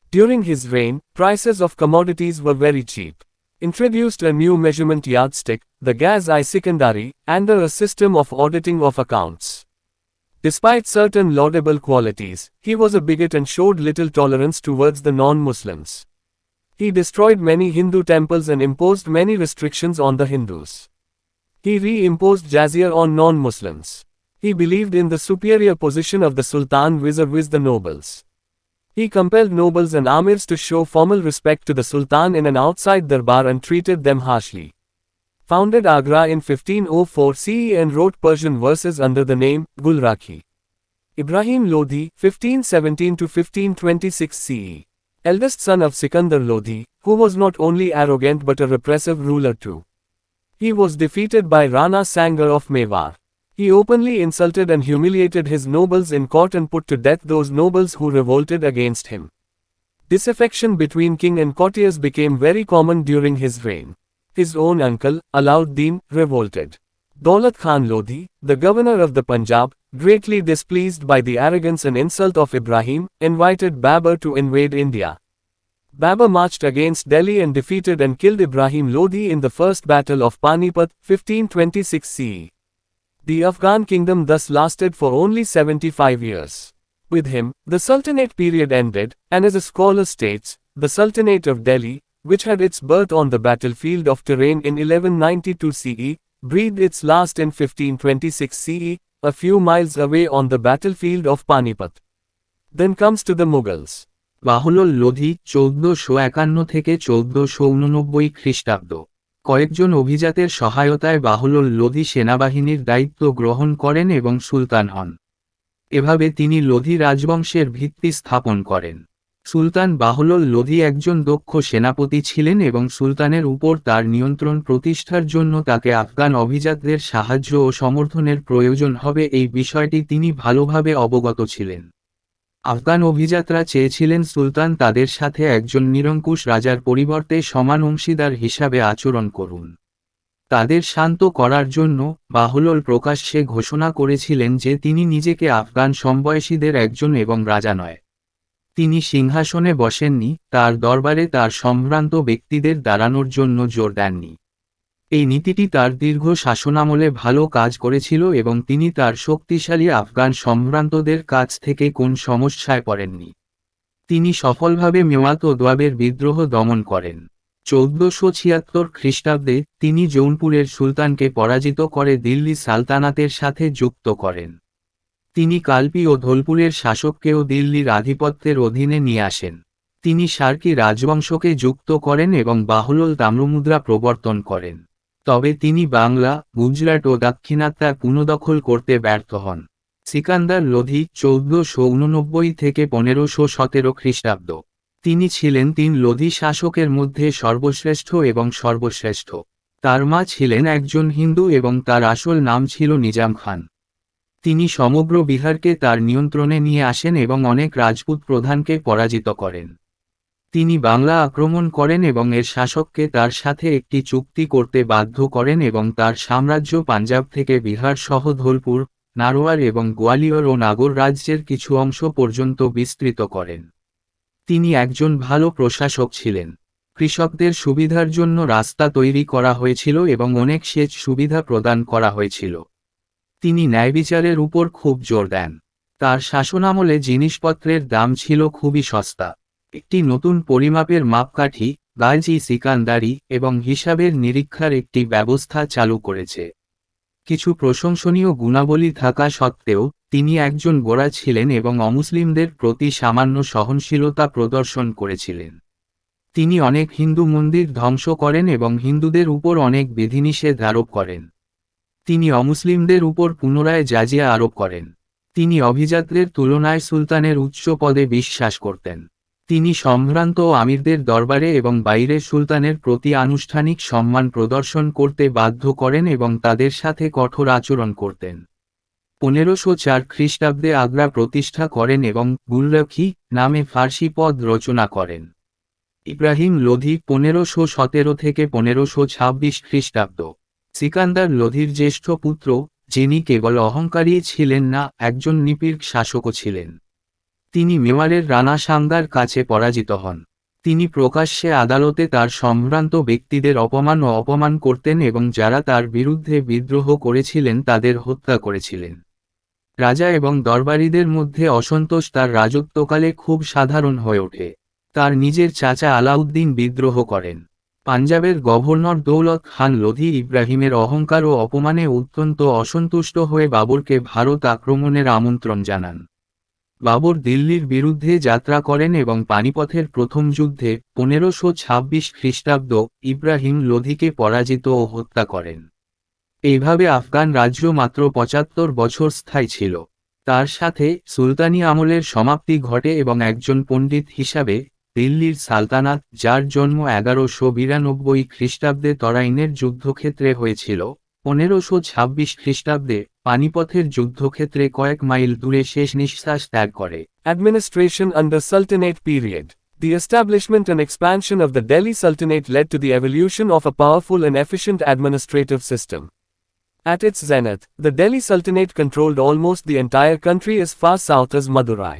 During his reign, prices of commodities were very cheap. Introduced a new measurement yardstick, the Gaz-i-Sikandari, under a system of auditing of accounts. Despite certain laudable qualities, he was a bigot and showed little tolerance towards the non-Muslims. He destroyed many Hindu temples and imposed many restrictions on the Hindus. He re-imposed jizya on non-Muslims. He believed in the superior position of the Sultan vis-a-vis the nobles. He compelled nobles and amirs to show formal respect to the Sultan in an outside darbar and treated them harshly. Founded Agra in 1504 CE and wrote Persian verses under the name Gulrakhi. Ibrahim Lodi, 1517 to 1526 CE. Eldest son of Sikandar Lodi, who was not only arrogant but a repressive ruler too. He was defeated by Rana Sangar of Mewar. He openly insulted and humiliated his nobles in court and put to death those nobles who revolted against him. Disaffection between king and courtiers became very common during his reign. His own uncle, Alauddin, revolted. Daulat Khan Lodi, the governor of the Punjab, greatly displeased by the arrogance and insult of Ibrahim, invited Babur to invade India. Babur marched against Delhi and defeated and killed Ibrahim Lodi in the First Battle of Panipat, 1526 CE. The Afghan kingdom thus lasted for only 75 years. With him, the Sultanate period ended, and as a scholar states, the Sultanate of Delhi, which had its birth on the battlefield of Terrain in 1192 CE, breathed its last in 1526 CE, a few miles away on the battlefield of Panipat. Then comes to the Mughals. Bahlul Lodi 1451 থেকে 1489 খ্রিস্টাব্দ। কয়েকজন অভিজাতের সহায়তায় বাহলুল লোধি সেনাবাহিনীর দায়িত্ব গ্রহণ করেন এবং সুলতান হন। এভাবে তিনি লোধি রাজবংশের ভিত্তি স্থাপন করেন। সুলতান বাহলোল লোধি একজন দক্ষ সেনাপতি ছিলেন এবং সুলতানের উপর তার নিয়ন্ত্রণ প্রতিষ্ঠার জন্য তাকে আফগান অভিজাতদের সাহায্য ও সমর্থনের প্রয়োজন হবে এই বিষয়টি তিনি ভালোভাবে অবগত ছিলেন। আফগান অভিজাতরা চেয়েছিলেন সুলতান তাদের সাথে একজন নিরঙ্কুশ রাজার পরিবর্তে সমান অংশীদার হিসাবে আচরণ করুন। তাদের শান্ত করার জন্য বাহলোল প্রকাশ্যে ঘোষণা করেছিলেন যে তিনি নিজেকে আফগান সমবয়সীদের একজন এবং রাজা নয়। তিনি সিংহাসনে বসেননি, তার দরবারে তার সম্ভ্রান্ত ব্যক্তিদের দাঁড়ানোর জন্য জোর দেননি। এই নীতিটি তার দীর্ঘ শাসনামলে ভালো কাজ করেছিল এবং তিনি তার শক্তিশালী আফগান সম্ভ্রান্তদের কাছ থেকে কোন সমস্যায় পড়েননি। তিনি সফলভাবে মেওয়াত ও দোয়াবের বিদ্রোহ দমন করেন। 1476 খ্রিস্টাব্দে তিনি জৌনপুরের সুলতানকে পরাজিত করে দিল্লি সালতানাতের সাথে যুক্ত করেন। তিনি কালপি ও ধোলপুরের শাসককেও দিল্লির আধিপত্যের অধীনে নিয়ে আসেন। তিনি সার্কি রাজবংশকে যুক্ত করেন এবং বাহলোল তাম্রমুদ্রা প্রবর্তন করেন। তবে তিনি বাংলা, গুজরাট ও দাক্ষিণাত্যা পুনঃদখল করতে ব্যর্থ হন। সিকান্দার লোধি 1489 থেকে 1517 খ্রিস্টাব্দ। তিনি ছিলেন 3 লোধি শাসকের মধ্যে সর্বশ্রেষ্ঠ এবং সর্বশ্রেষ্ঠ। তার মা ছিলেন একজন হিন্দু এবং তার আসল নাম ছিল নিজাম খান। তিনি সমগ্র বিহারকে তার নিয়ন্ত্রণে নিয়ে আসেন এবং অনেক রাজপুত প্রধানকে পরাজিত করেন। তিনি বাংলা আক্রমণ করেন এবং এর শাসককে তার সাথে একটি চুক্তি করতে বাধ্য করেন এবং তার সাম্রাজ্য পাঞ্জাব থেকে বিহার সহ ধোলপুর, নারোয়ার এবং গোয়ালিয়র ও নাগর রাজ্যের কিছু অংশ পর্যন্ত বিস্তৃত করেন। তিনি একজন ভালো প্রশাসক ছিলেন। কৃষকদের সুবিধার জন্য রাস্তা তৈরি করা হয়েছিল এবং অনেক সেচ সুবিধা প্রদান করা হয়েছিল। তিনি ন্যায়বিচারের উপর খুব জোর দেন। তার শাসনামলে জিনিসপত্রের দাম ছিল খুবই সস্তা। একটি নতুন পরিমাপের মাপকাঠি, গালজি সিকান্দারি এবং হিসাবের নিরীক্ষার একটি ব্যবস্থা চালু করেছে। কিছু প্রশংসনীয় গুণাবলী থাকা সত্ত্বেও তিনি একজন গোঁড়া ছিলেন এবং অমুসলিমদের প্রতি সামান্য সহনশীলতা প্রদর্শন করেছিলেন। তিনি অনেক হিন্দু মন্দির ধ্বংস করেন এবং হিন্দুদের উপর অনেক বিধিনিষেধ আরোপ করেন। তিনি অমুসলিমদের উপর পুনরায় জাজিয়া আরোপ করেন। তিনি অভিজাতদের তুলনায় সুলতানের উচ্চ পদে বিশ্বাস করতেন। তিনি সম্ভ্রান্ত আমিরদের দরবারে এবং বাইরে সুলতানের প্রতি আনুষ্ঠানিক সম্মান প্রদর্শন করতে বাধ্য করেন এবং তাদের সাথে কঠোর আচরণ করতেন। 1504 খ্রিস্টাব্দে আগ্রা প্রতিষ্ঠা করেন এবং গুলরখি নামে ফার্সি পদ রচনা করেন। ইব্রাহিম লোধি 1517 থেকে 1526 খ্রিস্টাব্দ। সিকান্দার লোধির জ্যেষ্ঠ পুত্র, যিনি কেবল অহংকারী ছিলেন না, একজন নিপীড় শাসকও ছিলেন। তিনি মেওয়ারের রানা সাংগার কাছে পরাজিত হন। তিনি প্রকাশ্যে আদালতে তার সম্ভ্রান্ত ব্যক্তিদের অপমান করতেন এবং যারা তার বিরুদ্ধে বিদ্রোহ করেছিলেন তাদের হত্যা করেছিলেন। রাজা এবং দরবারীদের মধ্যে অসন্তোষ তার রাজত্বকালে খুব সাধারণ হয়ে ওঠে। তার নিজের চাচা আলাউদ্দিন বিদ্রোহ করেন। পাঞ্জাবের গভর্নর দৌলত খান লোধি ইব্রাহিমের অহংকার ও অপমানে অত্যন্ত অসন্তুষ্ট হয়ে বাবরকে ভারত আক্রমণের আমন্ত্রণ জানান। বাবর দিল্লির বিরুদ্ধে যাত্রা করেন এবং পানিপথের প্রথম যুদ্ধে 1526 খ্রিস্টাব্দ ইব্রাহিম লোধিকে পরাজিত ও হত্যা করেন। এইভাবে আফগান রাজ্য মাত্র 75 বছর স্থায়ী ছিল। তার সাথে সুলতানি আমলের সমাপ্তি ঘটে এবং একজন পণ্ডিত হিসাবে দিল্লির সালতানাত, যার জন্ম 1192 খ্রিস্টাব্দে তরাইনের যুদ্ধক্ষেত্রে হয়েছিল, 1526 খ্রিস্টাব্দে পানিপথের যুদ্ধক্ষেত্রে কয়েক মাইল দূরে শেষ নিঃশ্বাস ত্যাগ করে। Administration under Sultanate period. The establishment and expansion of the Delhi Sultanate led to the evolution of a powerful and efficient administrative system. At its zenith, the Delhi Sultanate controlled almost the entire country as far south as Madurai.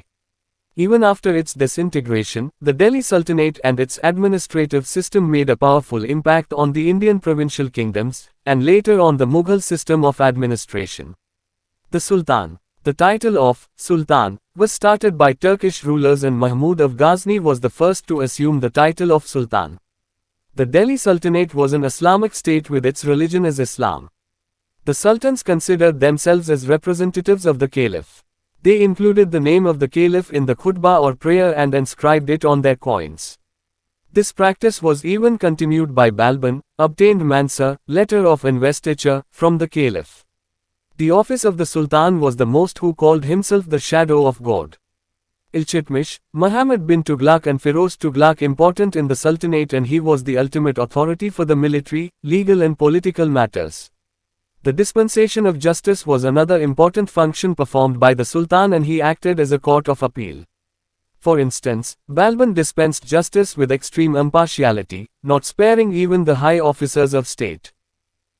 Even after its disintegration, the Delhi Sultanate and its administrative system made a powerful impact on the Indian provincial kingdoms, and later on the Mughal system of administration. The Sultan. The title of Sultan was started by Turkish rulers, and Mahmud of Ghazni was the first to assume the title of Sultan. The Delhi Sultanate was an Islamic state with its religion as Islam. The sultans considered themselves as representatives of the caliph. They included the name of the caliph in the khutbah or prayer and inscribed it on their coins. This practice was even continued by Balban, obtained Mansa, letter of investiture, from the caliph. The office of the Sultan was the most who called himself the shadow of God. Iltutmish, Muhammad bin Tughlaq and Firoz Tughlaq important in the Sultanate, and he was the ultimate authority for the military, legal and political matters. The dispensation of justice was another important function performed by the Sultan, and he acted as a court of appeal. For instance, Balban dispensed justice with extreme impartiality, not sparing even the high officers of state.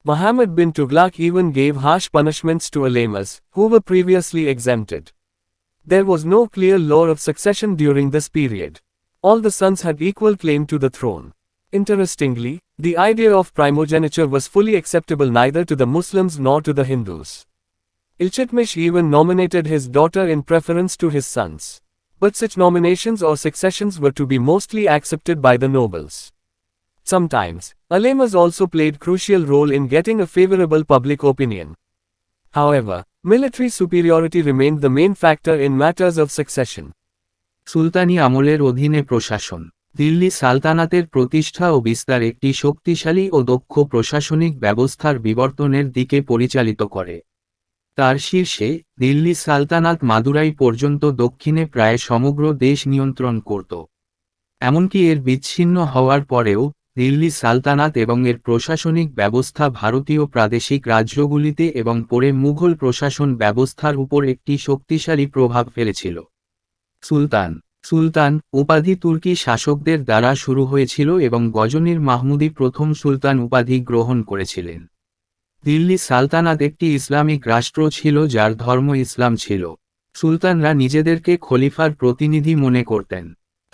Muhammad bin Tughlaq even gave harsh punishments to ulamas, who were previously exempted. There was no clear law of succession during this period. All the sons had equal claim to the throne. Interestingly, the idea of primogeniture was fully acceptable neither to the Muslims nor to the Hindus. Iltutmish even nominated his daughter in preference to his sons. But such nominations or successions were to be mostly accepted by the nobles. Sometimes, ulamas also played crucial role in getting a favorable public opinion. However, military superiority remained the main factor in matters of succession. সুলতানি আমলের অধীনে প্রশাসন। দিল্লি সালতানাতের প্রতিষ্ঠা ও বিস্তার একটি শক্তিশালী ও দক্ষ প্রশাসনিক ব্যবস্থার বিবর্তনের দিকে পরিচালিত করে। তার শীর্ষে, দিল্লি সালতানাত মাদুরাই পর্যন্ত দক্ষিণে প্রায় সমগ্র দেশ নিয়ন্ত্রণ করত। এমনকি এর বিচ্ছিন্ন হওয়ার পরেও, দিল্লি সালতানাত এবং এর প্রশাসনিক ব্যবস্থা ভারতীয় প্রাদেশিক রাজ্যগুলিতে এবং পরে মুঘল প্রশাসন ব্যবস্থার উপর একটি শক্তিশালী প্রভাব ফেলেছিল। সুলতান উপাধি তুর্কি শাসকদের দ্বারা শুরু হয়েছিল এবং গজনির মাহমুদি প্রথম সুলতান উপাধি গ্রহণ করেছিলেন। দিল্লি সালতানাত একটি ইসলামিক রাষ্ট্র ছিল যার ধর্ম ইসলাম ছিল। সুলতানরা নিজেদেরকে খলিফার প্রতিনিধি মনে করতেন।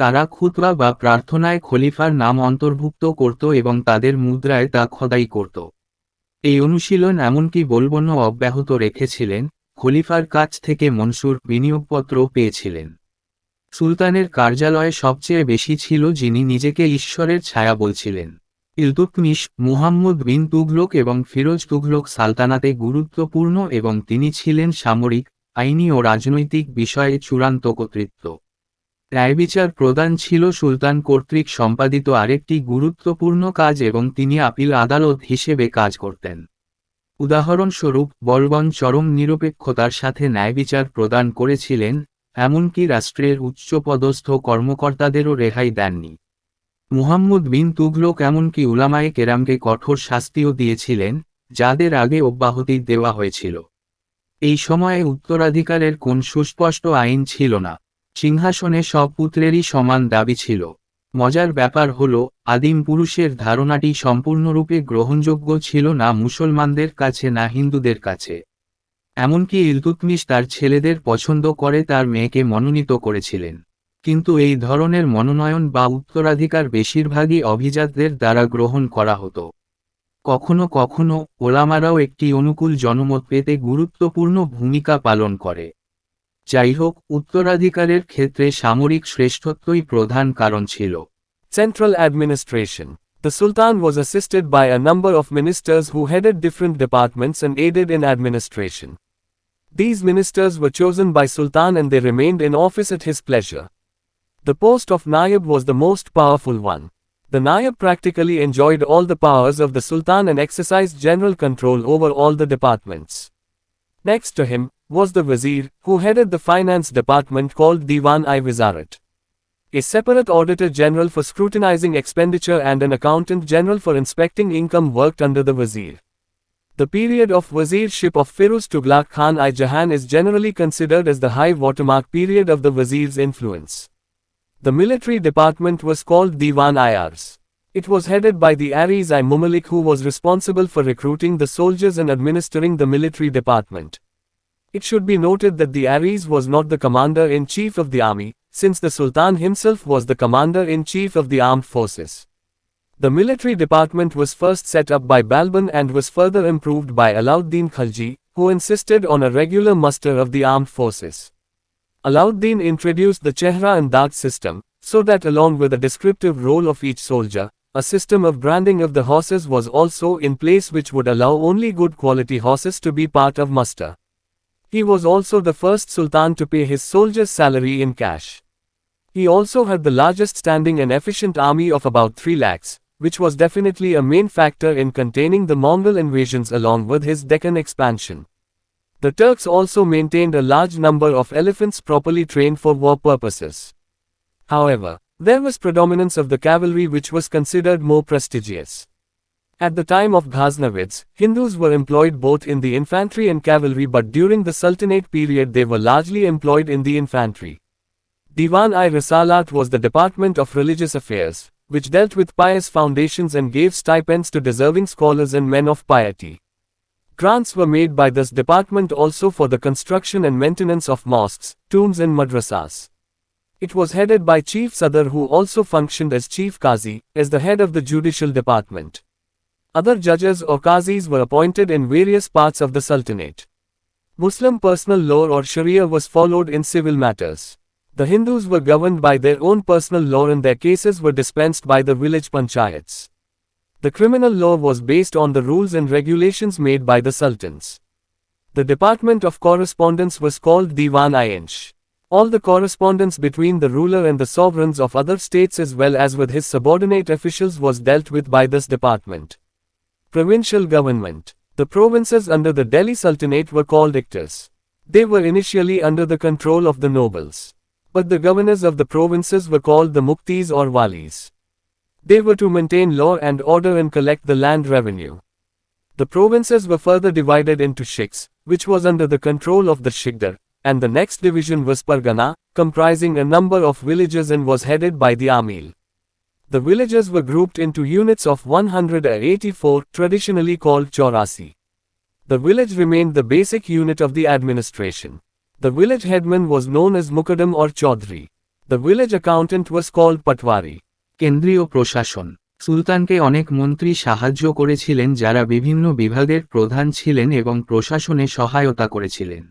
তারা খুতবা বা প্রার্থনায় খলিফার নাম অন্তর্ভুক্ত করত এবং তাদের মুদ্রায় তা খোদাই করত। এই অনুশীলন এমনকি বোলবনও অব্যাহত রেখেছিলেন, খলিফার কাছ থেকে মনসুর বিনিয়োগপত্র পেয়েছিলেন। সুলতানের কার্যালয়ে সবচেয়ে বেশি ছিল যিনি নিজেকে ঈশ্বরের ছায়া বলছিলেন। ইলতুৎমিশ, মুহাম্মদ বিন তুঘলক এবং ফিরোজ তুঘলক সালতানাতে গুরুত্বপূর্ণ এবং তিনি ছিলেন সামরিক, আইনি ও রাজনৈতিক বিষয়ে চূড়ান্ত কর্তৃত্ব। ন্যায়বিচার প্রদান ছিল সুলতান কর্তৃক সম্পাদিত আরেকটি গুরুত্বপূর্ণ কাজ এবং তিনি আপিল আদালত হিসেবে কাজ করতেন। উদাহরণস্বরূপ, বলবন চরম নিরপেক্ষতার সাথে ন্যায়বিচার প্রদান করেছিলেন, এমনকি রাষ্ট্রের উচ্চপদস্থ কর্মকর্তাদেরও রেহাই দেননি। মুহাম্মদ বিন তুঘলক এমনকি উলামায়ে কেরামকে কঠোর শাস্তিও দিয়েছিলেন, যাদের আগে অব্যাহতি দেওয়া হয়েছিল। এই সময়ে উত্তরাধিকারের কোন সুস্পষ্ট আইন ছিল না। সিংহাসনে সব পুত্রেরই সমান দাবি ছিল। মজার ব্যাপার হল, আদিম পুরুষের ধারণাটি সম্পূর্ণরূপে গ্রহণযোগ্য ছিল না মুসলমানদের কাছে না হিন্দুদের কাছে। এমনকি ইলতুৎমিশ তার ছেলেদের পছন্দ করে তার মেয়েকে মনোনীত করেছিলেন। কিন্তু এই ধরনের মনোনয়ন বা উত্তরাধিকার বেশিরভাগই অভিজাতদের দ্বারা গ্রহণ করা হতো। কখনো কখনো ওলামারাও একটি অনুকূল জনমত পেতে গুরুত্বপূর্ণ ভূমিকা পালন করে। যাই হোক, উত্তরাধিকারের ক্ষেত্রে সামরিক শ্রেষ্ঠত্বই প্রধান কারণ ছিল। Central administration. The Sultan was assisted by a number of ministers who headed different departments and aided in administration. These ministers were chosen by Sultan and they remained in office at his pleasure. The post of Naib was the most powerful one. The Naib practically enjoyed all the powers of the Sultan and exercised general control over all the departments. Next to him was the Wazir, who headed the finance department called Diwan-i-Wizarat. A separate auditor general for scrutinizing expenditure and an accountant general for inspecting income worked under the Wazir. The period of Wazirship of Firuz Tughlaq Khan I Jahan is generally considered as the high watermark period of the Wazir's influence. The military department was called Diwan-i-Ars. It was headed by the Aris-i-Mumalik, who was responsible for recruiting the soldiers and administering the military department. It should be noted that the Aris was not the commander-in-chief of the army, since the Sultan himself was the commander-in-chief of the armed forces. The military department was first set up by Balban and was further improved by Alauddin Khilji, who insisted on a regular muster of the armed forces. Alauddin introduced the Chehra and Dag system, so that along with a descriptive role of each soldier, a system of branding of the horses was also in place which would allow only good quality horses to be part of muster. He was also the first Sultan to pay his soldiers' salary in cash. He also had the largest standing and efficient army of about 3 lakhs, which was definitely a main factor in containing the Mongol invasions along with his Deccan expansion. The Turks also maintained a large number of elephants properly trained for war purposes. However, there was predominance of the cavalry which was considered more prestigious. At the time of Ghaznavids, Hindus were employed both in the infantry and cavalry, but during the Sultanate period they were largely employed in the infantry. Diwan-i-Risalat was the department of religious affairs, which dealt with pious foundations and gave stipends to deserving scholars and men of piety. Grants were made by this department also for the construction and maintenance of mosques, tombs and madrasas. It was headed by Chief Sadr, who also functioned as Chief Qazi, as the head of the judicial department. Other judges or qazis were appointed in various parts of the Sultanate. Muslim personal law or Sharia was followed in civil matters. The Hindus were governed by their own personal law and their cases were dispensed by the village panchayats. The criminal law was based on the rules and regulations made by the sultans. The department of correspondence was called Diwan-i-Insh. All the correspondence between the ruler and the sovereigns of other states as well as with his subordinate officials was dealt with by this department. Provincial government. The provinces under the Delhi Sultanate were called Iktas. They were initially under the control of the nobles. But the governors of the provinces were called the Muktis or Walis. They were to maintain law and order and collect the land revenue. The provinces were further divided into Shiks, which was under the control of the Shikdar, and the next division was Pargana, comprising a number of villages and was headed by the Amil. The villages were grouped into units of 184, traditionally called Chaurasi. The village remained the basic unit of the administration. The village headman was known as Mukaddam or Chaudhry. The village accountant was called Patwari. কেন্দ্রীয় প্রশাসন সুলতানকে অনেক মন্ত্রী সাহায্য করেছিলেন যারা বিভিন্ন বিভাগের প্রধান ছিলেন এবং প্রশাসনে সহায়তা করেছিলেন।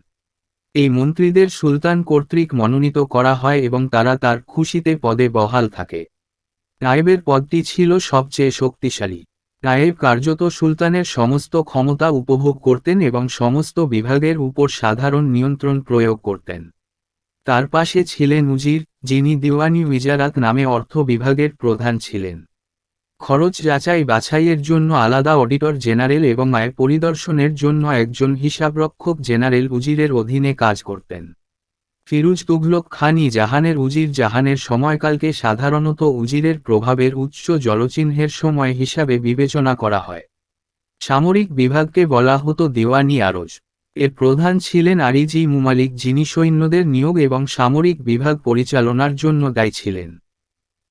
এই মন্ত্রীদের সুলতান কর্তৃক মনোনীত করা হয় এবং তারা তার খুশিতে পদে বহাল থাকে। নায়েবের পদটি ছিল সবচেয়ে শক্তিশালী। নায়েব কার্যত সুলতানের সমস্ত ক্ষমতা উপভোগ করতেন এবং সমস্ত বিভাগের উপর সাধারণ নিয়ন্ত্রণ প্রয়োগ করতেন। তার পাশে ছিলেন উজির, যিনি দিওয়ানি উইজারাত নামে অর্থ বিভাগের প্রধান ছিলেন। খরচ যাচাই বাছাইয়ের জন্য আলাদা অডিটর জেনারেল এবং আয় পরিদর্শনের জন্য একজন হিসাবরক্ষক জেনারেল উজিরের অধীনে কাজ করতেন। ফিরুজ তুঘলক খান-ই জাহানের উজির জাহানের সময়কালকে সাধারণত উজিরের প্রভাবের উচ্চ জলচিহ্নের সময় হিসাবে বিবেচনা করা হয়। সামরিক বিভাগকে বলা হতো দিওয়ানি আরজ। এর প্রধান ছিলেন আরিজি মুমালিক, যিনি সৈন্যদের নিয়োগ এবং সামরিক বিভাগ পরিচালনার জন্য দায়ী ছিলেন।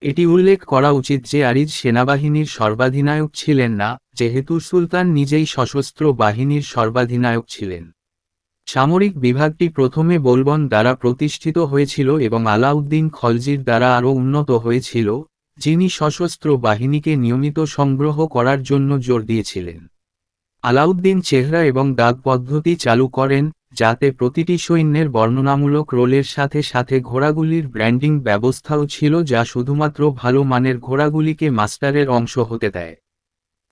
এটি উল্লেখ করা উচিত যে আরিজ সেনাবাহিনীর সর্বাধিনায়ক ছিলেন না, যেহেতু সুলতান নিজেই সশস্ত্র বাহিনীর সর্বাধিনায়ক ছিলেন। সামরিক বিভাগটি প্রথমে বোলবন দ্বারা প্রতিষ্ঠিত হয়েছিল এবং আলাউদ্দিন খলজির দ্বারা আরও উন্নত হয়েছিল, যিনি সশস্ত্র বাহিনীকে নিয়মিত সংগ্রহ করার জন্য জোর দিয়েছিলেন। আলাউদ্দিন চেহরা এবং দাগ পদ্ধতি চালু করেন, যাতে প্রতিটি সৈন্যের বর্ণনামূলক রোলের সাথে সাথে ঘোড়াগুলির ব্র্যান্ডিং ব্যবস্থাও ছিল, যা শুধুমাত্র ভালো মানের ঘোড়াগুলিকে মাস্টারের অংশ হতে দেয়।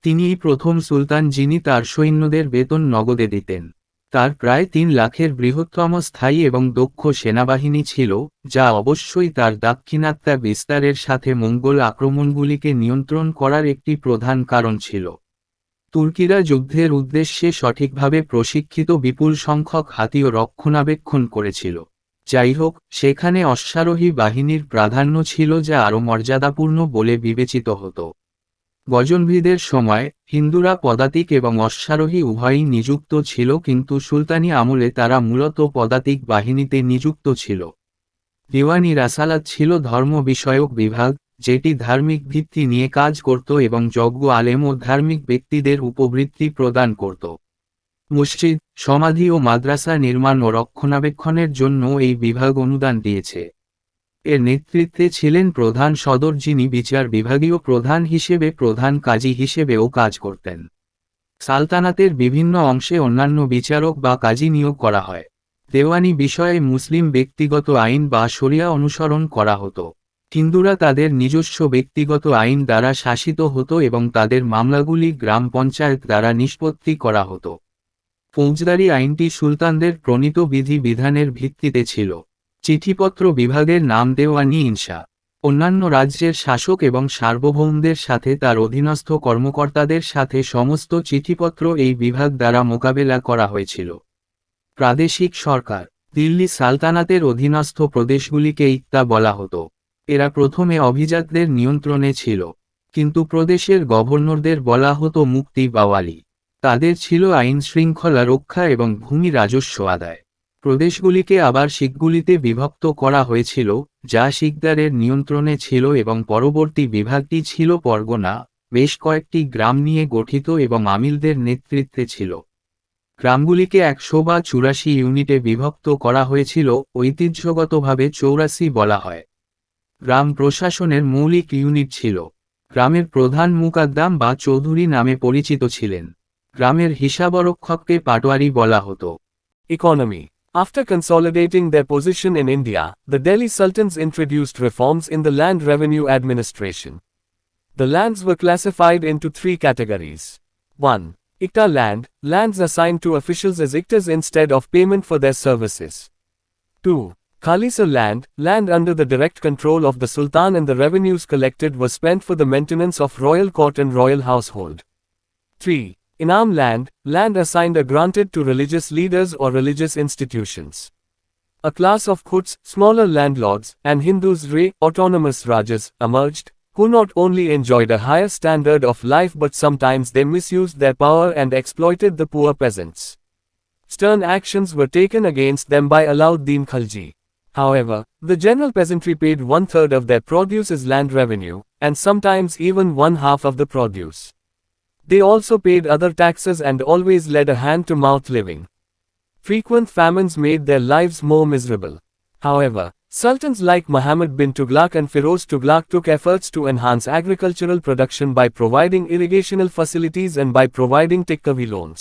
তিনিই প্রথম সুলতান যিনি তার সৈন্যদের বেতন নগদে দিতেন। তার প্রায় 3 লাখের বৃহত্তম স্থায়ী এবং দক্ষ সেনাবাহিনী ছিল, যা অবশ্যই তার দাক্ষিণাত্য বিস্তারের সাথে মঙ্গোল আক্রমণগুলিকে নিয়ন্ত্রণ করার একটি প্রধান কারণ ছিল। তুর্কিরা যুদ্ধের উদ্দেশ্যে সঠিকভাবে প্রশিক্ষিত বিপুল সংখ্যক হাতিও রক্ষণাবেক্ষণ করেছিল। যাইহোক, সেখানে অশ্বারোহী বাহিনীর প্রাধান্য ছিল যা আরও মর্যাদাপূর্ণ বলে বিবেচিত হতো। গজনভিদের সময় হিন্দুরা পদাতিক এবং অশ্বারোহী উভয়ই নিযুক্ত ছিল, কিন্তু সুলতানি আমলে তারা মূলত পদাতিক বাহিনীতে নিযুক্ত ছিল। দিওয়ানি রাসালাত ছিল ধর্ম বিষয়ক বিভাগ, যেটি ধার্মিক ভিত্তি নিয়ে কাজ করত এবং যজ্ঞ আলেম ও ধার্মিক ব্যক্তিদের উপবৃত্তি প্রদান করত। মসজিদ, সমাধি ও মাদ্রাসা নির্মাণ ও রক্ষণাবেক্ষণের জন্য এই বিভাগ অনুদান দিয়েছে। এর নেতৃত্বে ছিলেন প্রধান সদর, যিনি বিচার বিভাগীয় প্রধান হিসেবে প্রধান কাজী হিসেবেও কাজ করতেন। সালতানাতের বিভিন্ন অংশে অন্যান্য বিচারক বা কাজী নিয়োগ করা হয়। দেওয়ানি বিষয়ে মুসলিম ব্যক্তিগত আইন বা শরিয়া অনুসরণ করা হতো। হিন্দুরা তাদের নিজস্ব ব্যক্তিগত আইন দ্বারা শাসিত হতো এবং তাদের মামলাগুলি গ্রাম পঞ্চায়েত দ্বারা নিষ্পত্তি করা হতো। ফৌজদারি আইনটি সুলতানদের প্রণীত বিধি বিধানের ভিত্তিতে ছিল। চিঠিপত্র বিভাগের নাম দেওয়ানি ইনশা। অন্যান্য রাজ্যের শাসক এবং সার্বভৌমদের সাথে তার অধীনস্থ কর্মকর্তাদের সাথে সমস্ত চিঠিপত্র এই বিভাগ দ্বারা মোকাবেলা করা হয়েছিল। প্রাদেশিক সরকার। দিল্লি সালতানাতের অধীনস্থ প্রদেশগুলিকে ইক্তা বলা হতো। এরা প্রথমে অভিজাতদের নিয়ন্ত্রণে ছিল, কিন্তু প্রদেশের গভর্নরদের বলা হতো মুক্তি বা ওয়ালি। তাদের ছিল আইন শৃঙ্খলা রক্ষা এবং ভূমি রাজস্ব আদায়। প্রদেশগুলিকে আবার শিখগুলিতে বিভক্ত করা হয়েছিল, যা শিখদারের নিয়ন্ত্রণে ছিল, এবং পরবর্তী বিভাগটি ছিল পরগনা, বেশ কয়েকটি গ্রাম নিয়ে গঠিত এবং আমিলদের নেতৃত্বে ছিল। গ্রামগুলিকে ১০০ বা ৮৪ ইউনিটে বিভক্ত করা হয়েছিল, ঐতিহ্যগতভাবে ৮৪ বলা হয়। গ্রাম প্রশাসনের মৌলিক ইউনিট ছিল। গ্রামের প্রধান মুকাদ্দাম বা চৌধুরী নামে পরিচিত ছিলেন। গ্রামের হিসাবরক্ষককে পাটোয়ারি বলা হতো। Economy. After consolidating their position in India, the Delhi Sultans introduced reforms in the land revenue administration. The lands were classified into three categories. 1. Ikta land, lands assigned to officials as iktas instead of payment for their services. 2. Khalisa land, land under the direct control of the Sultan and the revenues collected were spent for the maintenance of royal court and royal household. 3. Inam land, land assigned or granted to religious leaders or religious institutions. A class of Khuds, smaller landlords, and Hindus autonomous Rajas, emerged, who not only enjoyed a higher standard of life but sometimes they misused their power and exploited the poor peasants. Stern actions were taken against them by Alauddin Khalji. However, the general peasantry paid 1/3 of their produce as land revenue, and sometimes even 1/2 of the produce. They also paid other taxes and always led a hand-to-mouth living. Frequent famines made their lives more miserable. However, sultans like Muhammad bin Tughlaq and Firoz Tughlaq took efforts to enhance agricultural production by providing irrigational facilities and by providing tikkavi loans.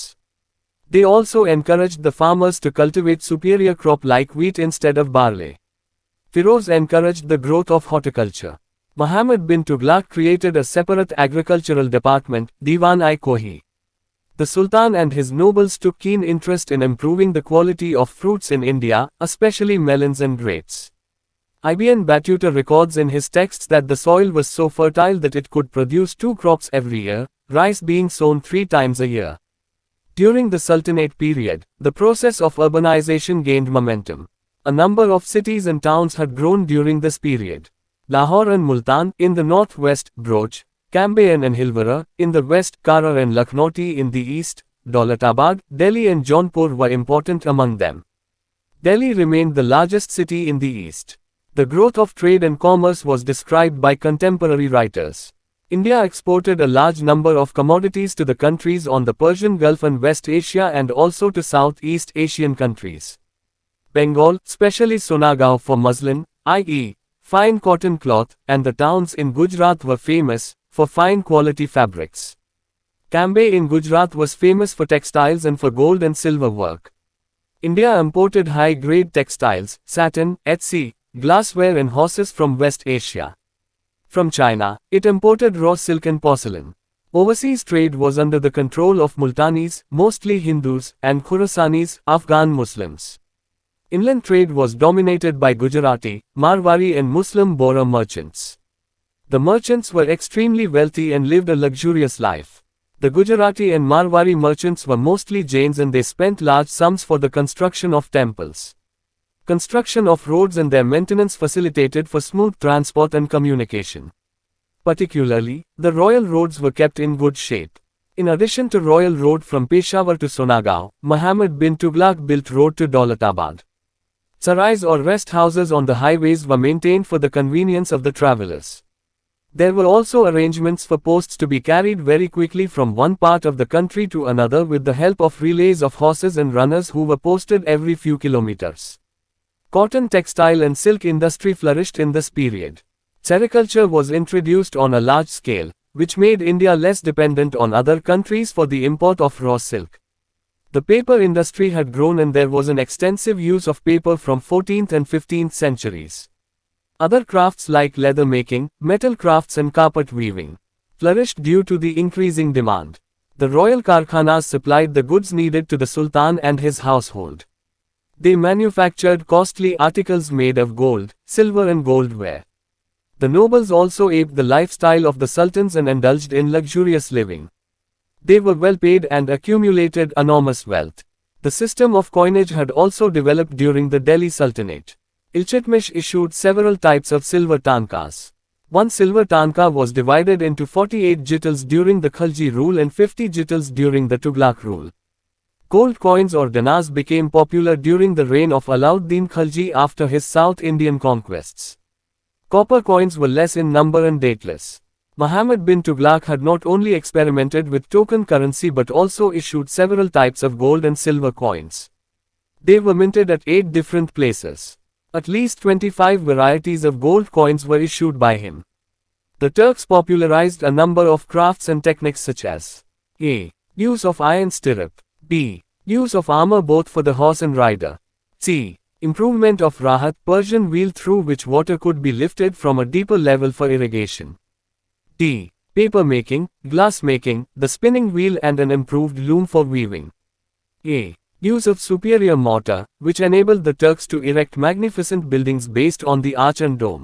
They also encouraged the farmers to cultivate superior crop like wheat instead of barley. Firoz encouraged the growth of horticulture. Muhammad bin Tughlaq created a separate agricultural department, Diwan-i-Kohi. The Sultan and his nobles took keen interest in improving the quality of fruits in India, especially melons and grapes. Ibn Battuta records in his texts that the soil was so fertile that it could produce 2 crops every year, rice being sown 3 times a year. During the Sultanate period, the process of urbanization gained momentum. A number of cities and towns had grown during this period. Lahore and Multan, in the northwest, Broch, Cambayan and Hilvara, in the west, Karar and Lakhnauti in the east, Daulatabad, Delhi and Jaunpur were important among them. Delhi remained the largest city in the east. The growth of trade and commerce was described by contemporary writers. India exported a large number of commodities to the countries on the Persian Gulf and West Asia and also to Southeast Asian countries. Bengal, especially Sonagaon for muslin, i.e., fine cotton cloth, and the towns in Gujarat were famous for fine quality fabrics. Cambay in Gujarat was famous for textiles and for gold and silver work. India imported high-grade textiles, satin, etc., glassware and horses from West Asia. From China, it imported raw silk and porcelain. Overseas trade was under the control of Multanis, mostly Hindus, and Khorasanis, Afghan Muslims. Inland trade was dominated by Gujarati, Marwari and Muslim Bohra merchants. The merchants were extremely wealthy and lived a luxurious life. The Gujarati and Marwari merchants were mostly Jains and they spent large sums for the construction of temples. Construction of roads and their maintenance facilitated for smooth transport and communication. Particularly, the royal roads were kept in good shape. In addition to royal road from Peshawar to Sonagaon, Muhammad bin Tughlaq built road to Daulatabad. Sarais or rest houses on the highways were maintained for the convenience of the travelers. There were also arrangements for posts to be carried very quickly from one part of the country to another with the help of relays of horses and runners who were posted every few kilometers. Cotton, textile and silk industry flourished in this period. Sericulture was introduced on a large scale, which made India less dependent on other countries for the import of raw silk. The paper industry had grown and there was an extensive use of paper from 14th and 15th centuries. Other crafts like leather making, metal crafts and carpet weaving flourished due to the increasing demand. The royal karkhanas supplied the goods needed to the Sultan and his household. They manufactured costly articles made of gold, silver and goldware. The nobles also aped the lifestyle of the sultans and indulged in luxurious living. They were well paid and accumulated enormous wealth. The system of coinage had also developed during the Delhi Sultanate. Iltutmish issued several types of silver tankas. One silver tanka was divided into 48 jittals during the Khalji rule and 50 jittals during the Tughlaq rule. Gold coins or dinars became popular during the reign of Alauddin Khalji after his South Indian conquests. Copper coins were less in number and dateless. Muhammad bin Tughlaq had not only experimented with token currency but also issued several types of gold and silver coins. They were minted at 8 different places. At least 25 varieties of gold coins were issued by him. The Turks popularized a number of crafts and techniques such as a. Use of iron stirrup, b. Use of armor both for the horse and rider, c. Improvement of rahat Persian wheel through which water could be lifted from a deeper level for irrigation, d. Paper making, glass making, the spinning wheel and an improved loom for weaving, a. Use of superior mortar, which enabled the Turks to erect magnificent buildings based on the arch and dome.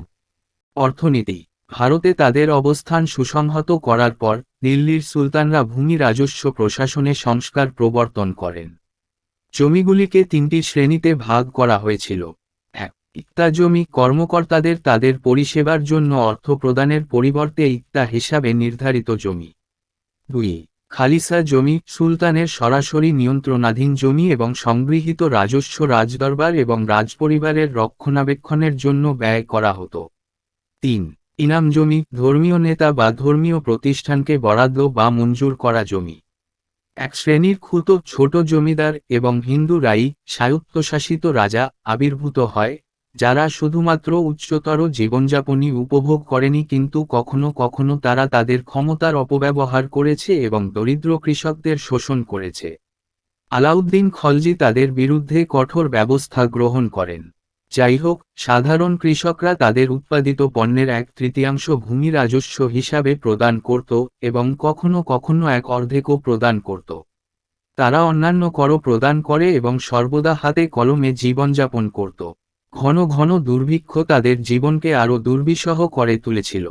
অর্থনীতি ভারতে তাদের অবস্থান সুসংহত করার পর দিল্লির সুলতানরা ভূমি রাজস্ব প্রশাসনে সংস্কার প্রবর্তন করেন। জমিগুলিকে 3টি শ্রেণীতে ভাগ করা হয়েছিল। 1. ইক্তা জমি কর্মকর্তাদের তাদের পরিষেবার জন্য অর্থ প্রদানের পরিবর্তে ইক্তা হিসাবে নির্ধারিত জমি। 2. খালিসা জমি সুলতানের সরাসরি নিয়ন্ত্রণাধীন জমি এবং সংগৃহীত রাজস্ব রাজদরবার এবং রাজপরিবারের রক্ষণাবেক্ষণের জন্য ব্যয় করা হতো। 3. ইনাম জমি ধর্মীয় নেতা বা ধর্মীয় প্রতিষ্ঠানকে বরাদ্দ বা মঞ্জুর করা জমি। এক শ্রেণীর খুত ছোট জমিদার এবং হিন্দু রাই স্বায়ত্তশাসিত রাজা আবির্ভূত হয়, যারা শুধুমাত্র উচ্চতর জীবনযাপনই উপভোগ করেনি কিন্তু কখনো কখনো তারা তাদের ক্ষমতার অপব্যবহার করেছে এবং দরিদ্র কৃষকদের শোষণ করেছে। আলাউদ্দিন খলজি তাদের বিরুদ্ধে কঠোর ব্যবস্থা গ্রহণ করেন। যাই হোক, সাধারণ কৃষকরা তাদের উৎপাদিত পণ্যের 1/3 ভূমি রাজস্ব হিসাবে প্রদান করত এবং কখনো কখনো 1/2ও প্রদান করত। তারা অন্যান্য করও প্রদান করে এবং সর্বদা হাতে কলমে জীবনযাপন করত। ঘন ঘন দুর্ভিক্ষ তাদের জীবনকে আরও দুর্বিষহ করে তুলেছিল।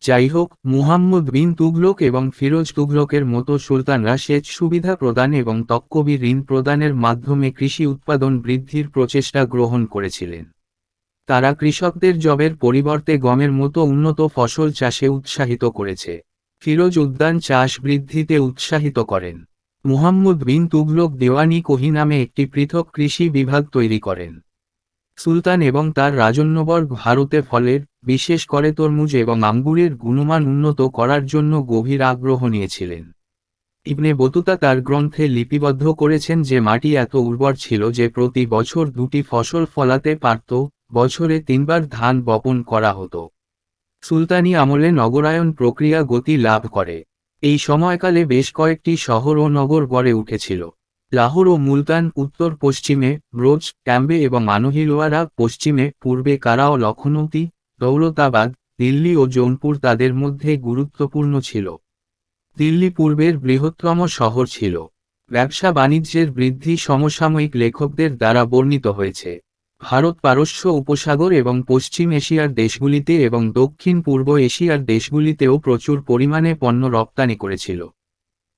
যাই হোক, মুহাম্মদ বিন তুগলক এবং ফিরোজ তুগলকের মতো সুলতানরা সেচ সুবিধা প্রদান এবং তক্কবি ঋণ প্রদানের মাধ্যমে কৃষি উৎপাদন বৃদ্ধির প্রচেষ্টা গ্রহণ করেছিলেন। তারা কৃষকদের জবের পরিবর্তে গমের মতো উন্নত ফসল চাষে উৎসাহিত করেছে। ফিরোজ উদ্যান চাষ বৃদ্ধিতে উৎসাহিত করেন। মুহাম্মদ বিন তুগলক দেওয়ানি কোহি নামে একটি পৃথক কৃষি বিভাগ তৈরি করেন। সুলতান এবং তার রাজন্যবর্গ ভারতে ফলের, বিশেষ করে তরমুজ এবং আঙ্গুরের গুণমান উন্নত করার জন্য গভীর আগ্রহ নিয়েছিলেন। ইবনে বতুতা তার গ্রন্থে লিপিবদ্ধ করেছেন যে মাটি এত উর্বর ছিল যে প্রতি বছর 2টি ফসল ফলাতে পারত, বছরে 3বার ধান বপন করা হতো। সুলতানি আমলে নগরায়ন প্রক্রিয়া গতি লাভ করে। এই সময়কালে বেশ কয়েকটি শহর ও নগর গড়ে উঠেছিল। লাহোর ও মুলতান উত্তর পশ্চিমে, ব্রোজ, ক্যাম্বে এবং আনোহিলোয়ারা পশ্চিমে, পূর্বে কারা ও লখনৌতি, দৌলতাবাদ, দিল্লি ও জৌনপুর তাদের মধ্যে গুরুত্বপূর্ণ ছিল। দিল্লি পূর্বের বৃহত্তম শহর ছিল। ব্যবসা বাণিজ্যের বৃদ্ধি সমসাময়িক লেখকদের দ্বারা বর্ণিত হয়েছে। ভারত পারস্য উপসাগর এবং পশ্চিম এশিয়ার দেশগুলিতে এবং দক্ষিণ পূর্ব এশিয়ার দেশগুলিতেও প্রচুর পরিমাণে পণ্য রপ্তানি করেছিল।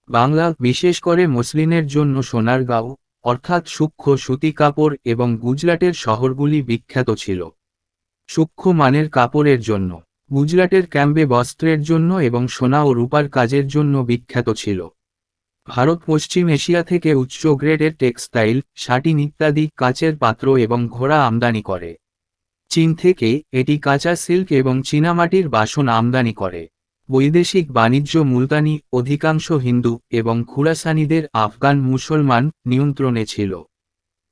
বাংলা, বিশেষ করে মসলিনের জন্য সোনারগাঁও, অর্থাৎ সূক্ষ্ম সুতি কাপড়, এবং গুজরাটের শহরগুলি বিখ্যাত ছিল। সূক্ষ্ম মানের কাপড়ের জন্য, গুজরাটের ক্যাম্বে বস্ত্রের জন্য এবং সোনা ও রূপার কাজের জন্য বিখ্যাত ছিল। ভারত পশ্চিম এশিয়া থেকে উচ্চ গ্রেডের টেক্সটাইল, শাটিন ইত্যাদি কাচের পাত্র এবং ঘোড়া আমদানি করে। চীন থেকে এটি কাঁচা সিল্ক এবং চীনামাটির বাসন আমদানি করে। বৈদেশিক বাণিজ্য মুলতানি, অধিকাংশ হিন্দু এবং খুরাসানিদের আফগান মুসলমান নিয়ন্ত্রণে ছিল।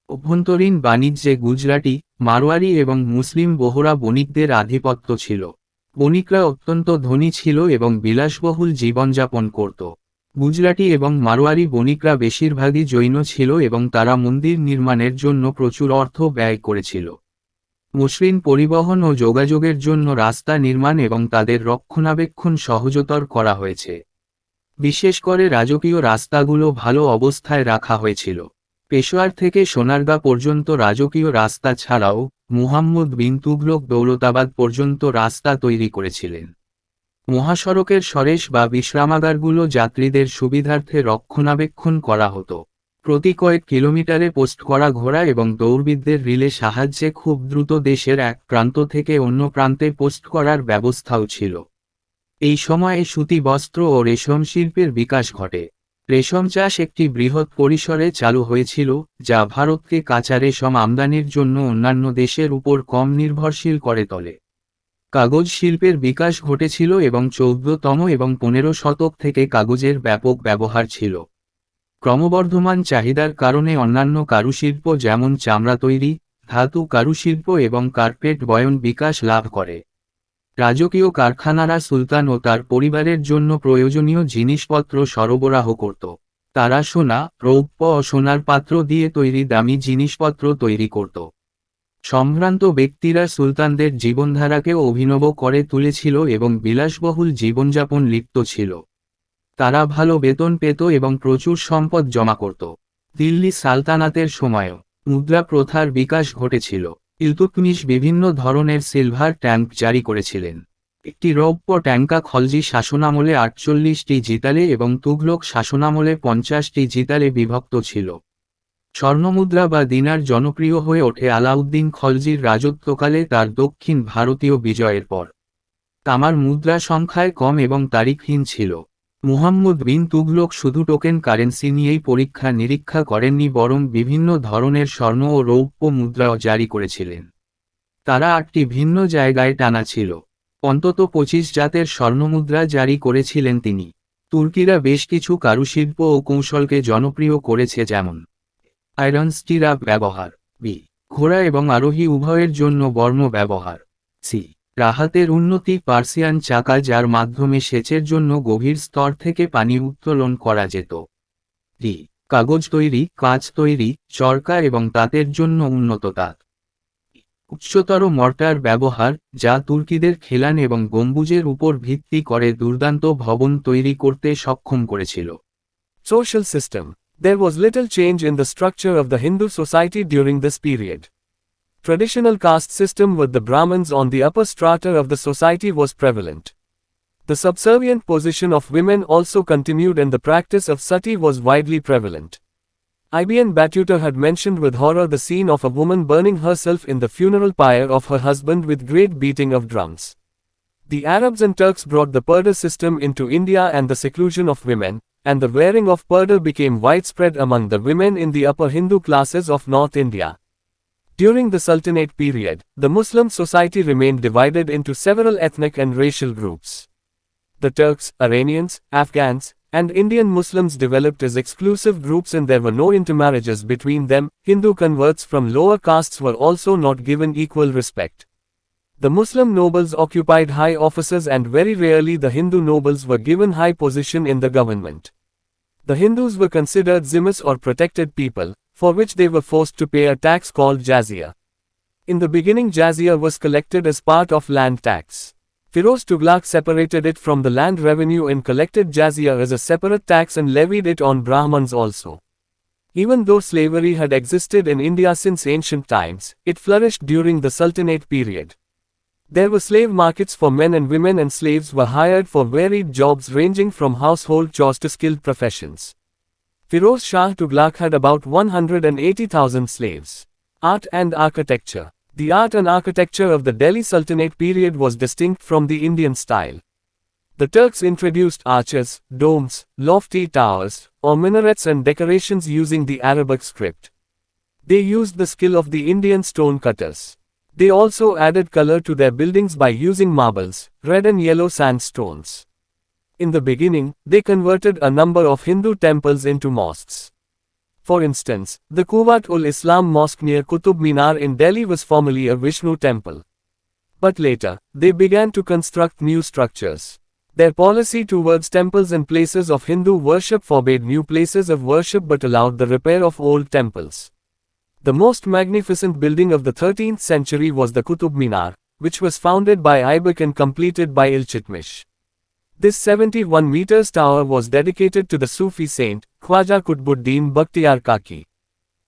অভ্যন্তরীণ বাণিজ্যে গুজরাটি, মারোয়ারি এবং মুসলিম বোহরা বণিকদের আধিপত্য ছিল। বণিকরা অত্যন্ত ধনী ছিল এবং বিলাসবহুল জীবনযাপন করত। গুজরাটি এবং মারোয়ারি বণিকরা বেশিরভাগই জৈন ছিল এবং তারা মন্দির নির্মাণের জন্য প্রচুর অর্থ ব্যয় করেছিল। মসৃণ পরিবহন ও যোগাযোগের জন্য রাস্তা নির্মাণ এবং তাদের রক্ষণাবেক্ষণ সহজতর করা হয়েছে। বিশেষ করে রাজকীয় রাস্তাগুলো ভালো অবস্থায় রাখা হয়েছিল। পেশোয়ার থেকে সোনারগাঁ পর্যন্ত রাজকীয় রাস্তা ছাড়াও মুহাম্মদ বিন তুগলক দৌলতাবাদ পর্যন্ত রাস্তা তৈরি করেছিলেন। মহাসড়কের সরেশ বা বিশ্রামাগারগুলো যাত্রীদের সুবিধার্থে রক্ষণাবেক্ষণ করা হতো। প্রতি কয়েক কিলোমিটারে পোস্ট করা ঘোড়া এবং দৌড়বিদদের রিলে সাহায্যে খুব দ্রুত দেশের এক প্রান্ত থেকে অন্য প্রান্তে পোস্ট করার ব্যবস্থাও ছিল। এই সময়ে সুতি বস্ত্র ও রেশম শিল্পের বিকাশ ঘটে। রেশম চাষ একটি বৃহৎ পরিসরে চালু হয়েছিল, যা ভারতকে কাঁচা রেশম আমদানির জন্য অন্যান্য দেশের উপর কম নির্ভরশীল করে তোলে। কাগজ শিল্পের বিকাশ ঘটেছিল এবং 14তম এবং 15 শতক থেকে কাগজের ব্যাপক ব্যবহার ছিল। ক্রমবর্ধমান চাহিদার কারণে অন্যান্য কারুশিল্প যেমন চামড়া তৈরি, ধাতু কারুশিল্প এবং কার্পেট বয়ন বিকাশ লাভ করে। রাজকীয় কারখানারা সুলতান ও তার পরিবারের জন্য প্রয়োজনীয় জিনিসপত্র সরবরাহ করত। তারা সোনা, রৌপ্য ও সোনার পাত্র দিয়ে তৈরি দামি জিনিসপত্র তৈরি করত। সম্ভ্রান্ত ব্যক্তিরা সুলতানদের জীবনধারাকেও অভিনব করে তুলেছিল এবং বিলাসবহুল জীবনযাপন লিপ্ত ছিল। তারা ভালো বেতন পেত এবং প্রচুর সম্পদ জমা করত। দিল্লি সালতানাতের সময়ও মুদ্রা প্রথার বিকাশ ঘটেছিল। ইলতুৎমিশ বিভিন্ন ধরনের সিলভার ট্যাঙ্ক জারি করেছিলেন। একটি রৌপ্য ট্যাঙ্কা খলজি শাসনামলে 48টি জিতালে এবং তুঘলক শাসনামলে 50টি জিতালে বিভক্ত ছিল। স্বর্ণমুদ্রা বা দিনার জনপ্রিয় হয়ে ওঠে আলাউদ্দিন খলজির রাজত্বকালে তার দক্ষিণ ভারতীয় বিজয়ের পর। তামার মুদ্রা সংখ্যায় কম এবং তারিখহীন ছিল। মুহাম্মদ বিন তুঘলক শুধু টোকেন কারেন্সি নিয়েই পরীক্ষা নিরীক্ষা করেননি, বরং বিভিন্ন ধরনের স্বর্ণ ও রৌপ্য মুদ্রাও জারি করেছিলেন। তারা 8টি ভিন্ন জায়গায় টানা ছিল। অন্তত 25 জাতের স্বর্ণমুদ্রা জারি করেছিলেন তিনি। তুর্কিরা বেশ কিছু কারুশিল্প ও কৌশলকে জনপ্রিয় করেছে, যেমন আয়রন স্টিরাপ ব্যবহার, বি ঘোড়া এবং আরোহী উভয়ের জন্য বর্ম ব্যবহার, সি রাহাতের উন্নতি, পার্সিয়ান চাকা যার মাধ্যমে সেচের জন্য গভীর স্তর থেকে পানি উত্তোলন করা যেত, ডি কাগজ তৈরি, কাঁচ তৈরি, চরকা এবং তাঁতের জন্য উন্নত তাঁত, উচ্চতর মর্টার ব্যবহার, যা তুর্কিদের খিলান এবং গম্বুজের উপর ভিত্তি করে দুর্দান্ত ভবন তৈরি করতে সক্ষম করেছিল। Social system. There was little change in the structure of the Hindu society during this period. Traditional caste system with the Brahmins on the upper strata of the society was prevalent. The subservient position of women also continued and the practice of sati was widely prevalent. Ibn Battuta had mentioned with horror the scene of a woman burning herself in the funeral pyre of her husband with great beating of drums. The Arabs and Turks brought the purdah system into India and the seclusion of women, and the wearing of purdah became widespread among the women in the upper Hindu classes of North India. During the Sultanate period, the Muslim society remained divided into several ethnic and racial groups. The Turks, Iranians, Afghans, and Indian Muslims developed as exclusive groups and there were no intermarriages between them. Hindu converts from lower castes were also not given equal respect. The Muslim nobles occupied high offices and very rarely the Hindu nobles were given high position in the government. The Hindus were considered zimmis or protected people, for which they were forced to pay a tax called jazia. In the beginning jazia was collected as part of land tax. Firoz Tughlaq separated it from the land revenue and collected jazia as a separate tax and levied it on Brahmins also. Even though slavery had existed in India since ancient times, it flourished during the Sultanate period. There were slave markets for men and women and slaves were hired for varied jobs ranging from household chores to skilled professions. Firoz Shah Tughlaq had about 180,000 slaves. Art and architecture. The art and architecture of the Delhi Sultanate period was distinct from the Indian style. The Turks introduced arches, domes, lofty towers, or minarets and decorations using the Arabic script. They used the skill of the Indian stone cutters. They also added color to their buildings by using marbles, red and yellow sandstones. In the beginning, they converted a number of Hindu temples into mosques. For instance, the Quwwat-ul-Islam mosque near Qutub Minar in Delhi was formerly a Vishnu temple. But later, they began to construct new structures. Their policy towards temples and places of Hindu worship forbade new places of worship but allowed the repair of old temples. The most magnificent building of the 13th century was the Qutub Minar, which was founded by Aibak and completed by Iltutmish. This 71 meters tower was dedicated to the Sufi saint, Khwaja Qutbuddin Bakhtiyar Kaki.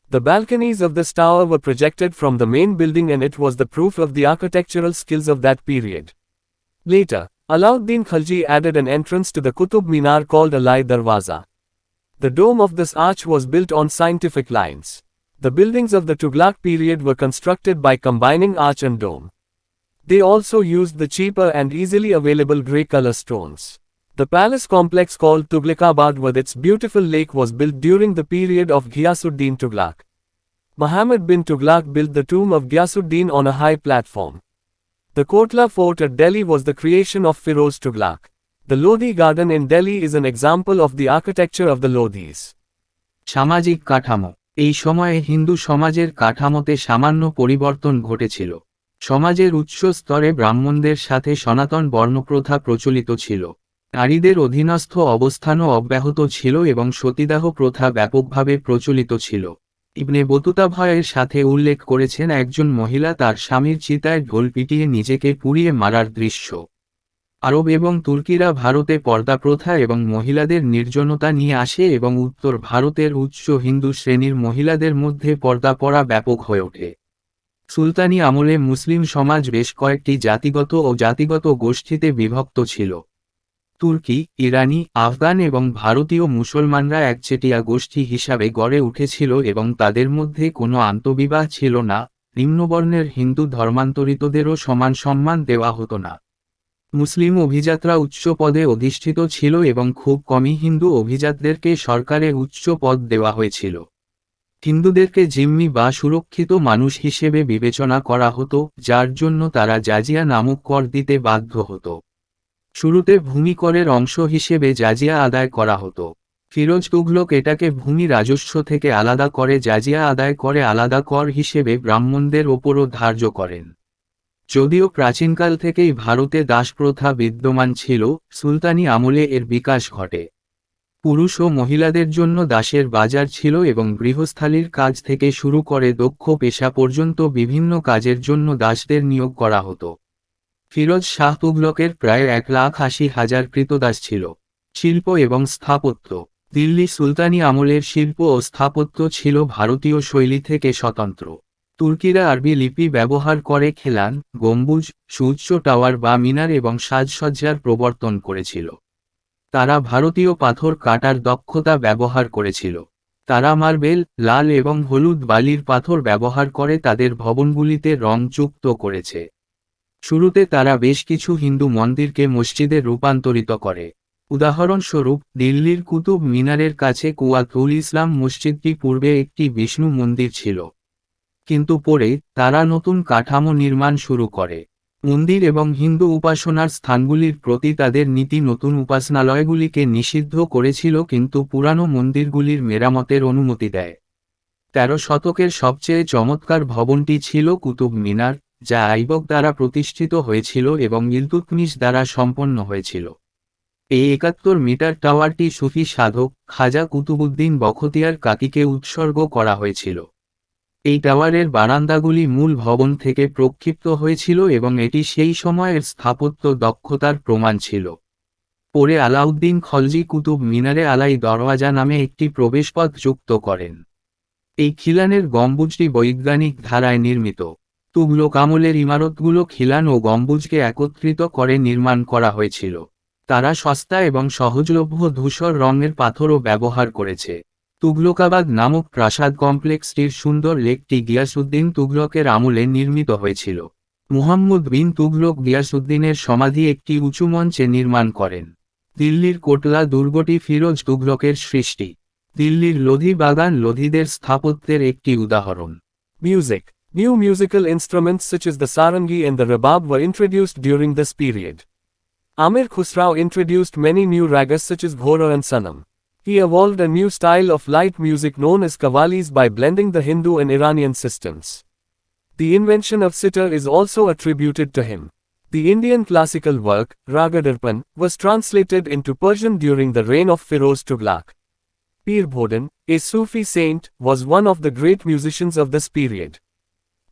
The balconies of this tower were projected from the main building and it was the proof of the architectural skills of that period. Later, Alauddin Khalji added an entrance to the Qutub Minar called Alai Darwaza. The dome of this arch was built on scientific lines. The buildings of the Tughlaq period were constructed by combining arch and dome. They also used the cheaper and easily available grey color stones. The palace complex called Tughlaqabad with its beautiful lake was built during the period of Ghiyasuddin Tughlaq. Muhammad bin Tughlaq built the tomb of Ghiyasuddin on a high platform. The Kotla fort at Delhi was the creation of Firoz Tughlaq. The Lodhi garden in Delhi is an example of the architecture of the Lodhis. সামাজিক কাঠামো। এই সময়ে হিন্দু সমাজের কাঠামোতে সামান্য পরিবর্তন ঘটেছিল। সমাজের উচ্চ স্তরে ব্রাহ্মণদের সাথে সনাতন বর্ণপ্রথা প্রচলিত ছিল। নারীদের অধীনস্থ অবস্থানও অব্যাহত ছিল এবং সতীদাহ প্রথা ব্যাপকভাবে প্রচলিত ছিল। ইবনে বতুতা ভয়ের সাথে উল্লেখ করেছেন একজন মহিলা তার স্বামীর চিতায় ঢোল পিটিয়ে নিজেকে পুড়িয়ে মারার দৃশ্য। আরব এবং তুর্কিরা ভারতে পর্দা প্রথা এবং মহিলাদের নির্জনতা নিয়ে আসে এবং উত্তর ভারতের উচ্চ হিন্দু শ্রেণীর মহিলাদের মধ্যে পর্দা পরা ব্যাপক হয়ে ওঠে। সুলতানি আমলে মুসলিম সমাজ বেশ কয়েকটি জাতিগত ও জাতিগত গোষ্ঠীতে বিভক্ত ছিল। তুর্কি, ইরানি, আফগান এবং ভারতীয় মুসলমানরা একচেটিয়া গোষ্ঠী হিসাবে গড়ে উঠেছিল এবং তাদের মধ্যে কোনো আন্তঃবিবাহ ছিল না। নিম্নবর্ণের হিন্দু ধর্মান্তরিতদেরও সমান সম্মান দেওয়া হতো না। মুসলিম অভিজাতরা উচ্চ পদে অধিষ্ঠিত ছিল এবং খুব কমই হিন্দু অভিজাতদেরকে সরকারের উচ্চ পদ দেওয়া হয়েছিল। হিন্দুদেরকে জিম্মি বা সুরক্ষিত মানুষ হিসেবে বিবেচনা করা হতো, যার জন্য তারা জাজিয়া নামক কর দিতে বাধ্য হতো। শুরুতে ভূমি করের অংশ হিসেবে জাজিয়া আদায় করা হতো। ফিরোজ তুঘলক এটাকে ভূমি রাজস্ব থেকে আলাদা করে জাজিয়া আদায় করে আলাদা কর হিসেবে ব্রাহ্মণদের ওপরও ধার্য করেন। যদিও প্রাচীনকাল থেকেই ভারতে দাসপ্রথা বিদ্যমান ছিল, সুলতানি আমলে এর বিকাশ ঘটে। পুরুষ ও মহিলাদের জন্য দাসের বাজার ছিল এবং গৃহস্থালির কাজ থেকে শুরু করে দক্ষ পেশা পর্যন্ত বিভিন্ন কাজের জন্য দাসদের নিয়োগ করা হতো। ফিরোজ শাহ তুঘলকের প্রায় 1,80,000 কৃতদাস ছিল। শিল্প এবং স্থাপত্য। দিল্লি সুলতানি আমলের শিল্প ও স্থাপত্য ছিল ভারতীয় শৈলী থেকে স্বতন্ত্র। তুর্কিরা আরবি লিপি ব্যবহার করে খিলান, গম্বুজ, সুউচ্চ টাওয়ার বা মিনার এবং সাজসজ্জার প্রবর্তন করেছিল। তারা ভারতীয় পাথর কাটার দক্ষতা ব্যবহার করেছিল। তারা মার্বেল, লাল এবং হলুদ বালির পাথর ব্যবহার করে তাদের ভবনগুলিতে রং যুক্ত করেছে। শুরুতে তারা বেশ কিছু হিন্দু মন্দিরকে মসজিদে রূপান্তরিত করে। উদাহরণস্বরূপ, দিল্লির কুতুব মিনারের কাছে কুয়াতুল ইসলাম মসজিদটি পূর্বে একটি বিষ্ণু মন্দির ছিল। কিন্তু পরে, তারা নতুন কাঠামো নির্মাণ শুরু করে। মন্দির এবং হিন্দু উপাসনার স্থানগুলির প্রতি তাদের নীতি নতুন উপাসনালয়গুলিকে নিষিদ্ধ করেছিল কিন্তু পুরানো মন্দিরগুলির মেরামতের অনুমতি দেয়। 13 শতকের সবচেয়ে চমৎকার ভবনটি ছিল কুতুব মিনার, যা আইবক দ্বারা প্রতিষ্ঠিত হয়েছিল এবং ইলতুৎমিশ দ্বারা সম্পন্ন হয়েছিল। এই 71 মিটার টাওয়ারটি সুফি সাধক খাজা কুতুবুদ্দিন বখতিয়ার কাকিকে উৎসর্গ করা হয়েছিল। এই টাওয়ারের বারান্দাগুলি মূল ভবন থেকে প্রক্ষিপ্ত হয়েছিল এবং এটি সেই সময়ের স্থাপত্য দক্ষতার প্রমাণ ছিল। পরে আলাউদ্দিন খলজি কুতুব মিনারে আলাই দরওয়াজা নামে একটি প্রবেশপথ যুক্ত করেন। এই খিলানের গম্বুজটি বৈজ্ঞানিক ধারায় নির্মিত। তুঘলক আমলের ইমারতগুলো খিলান ও গম্বুজকে একত্রিত করে নির্মাণ করা হয়েছিল। তারা সস্তা এবং সহজলভ্য ধূসর রঙের পাথরও ব্যবহার করেছে। তুঘলকাবাদ নামক প্রাসাদ কমপ্লেক্সটির সুন্দর লেকটি গিয়াসুদ্দিন তুঘলকের আমলে নির্মিত হয়েছিল। মুহাম্মদ বিন তুঘলক গিয়াসুদ্দিনের সমাধি একটি উঁচু মঞ্চে নির্মাণ করেন। দিল্লির কোটলা দুর্গটি ফিরোজ তুঘলকের সৃষ্টি। দিল্লির লোধি বাগান লোধিদের স্থাপত্যের একটি উদাহরণ। Music. New musical instruments such as the sarangi and the rabab were introduced during this period. Amir Khusrau introduced many new ragas such as Ghora and Sanam. He evolved a new style of light music known as qawwalis by blending the Hindu and Iranian systems. The invention of sitar is also attributed to him. The Indian classical work, Ragadarpan, was translated into Persian during the reign of Firoz Tughlaq. Pir Bhodan, a Sufi saint, was one of the great musicians of this period.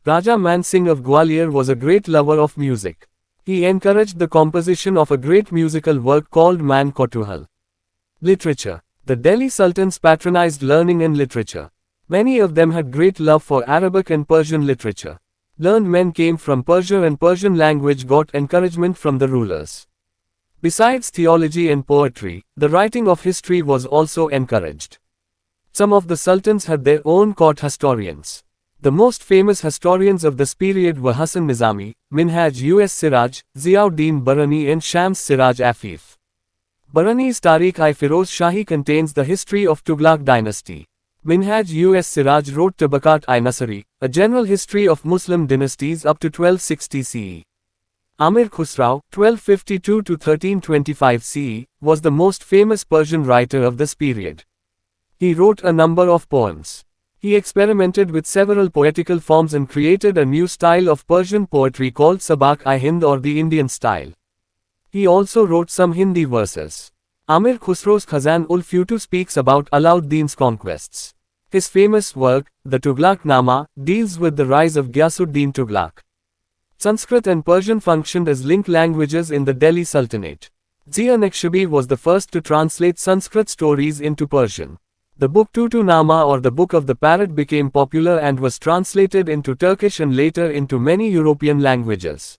Raja Man Singh of Gwalior was a great lover of music. He encouraged the composition of a great musical work called Man Kotuhal. Literature. The Delhi Sultans patronized learning and literature. Many of them had great love for Arabic and Persian literature. Learned men came from Persia and Persian language got encouragement from the rulers. Besides theology and poetry, the writing of history was also encouraged. Some of the sultans had their own court historians. The most famous historians of this period were Hasan Nizami, Minhaj us Siraj, Ziauddin Barani and Shams Siraj Afif. Barani's Tariq-i-Firoz Shahi contains the history of Tughlaq dynasty. Minhaj us Siraj wrote Tabaqat-i-Nasri, a general history of Muslim dynasties up to 1260 CE. Amir Khusrau, 1252 to 1325 CE, was the most famous Persian writer of this period. He wrote a number of poems. He experimented with several poetical forms and created a new style of Persian poetry called Sabaq-i-Hind or the Indian style. He also wrote some Hindi verses. Amir Khusro's Khazan-ul-Futu speaks about Alauddin's conquests. His famous work, the Tughlaq-Nama, deals with the rise of Ghiyasuddin Tughlaq. Sanskrit and Persian functioned as link languages in the Delhi Sultanate. Zia Nakshabi was the first to translate Sanskrit stories into Persian. The book Tutu Nama or the Book of the Parrot became popular and was translated into Turkish and later into many European languages.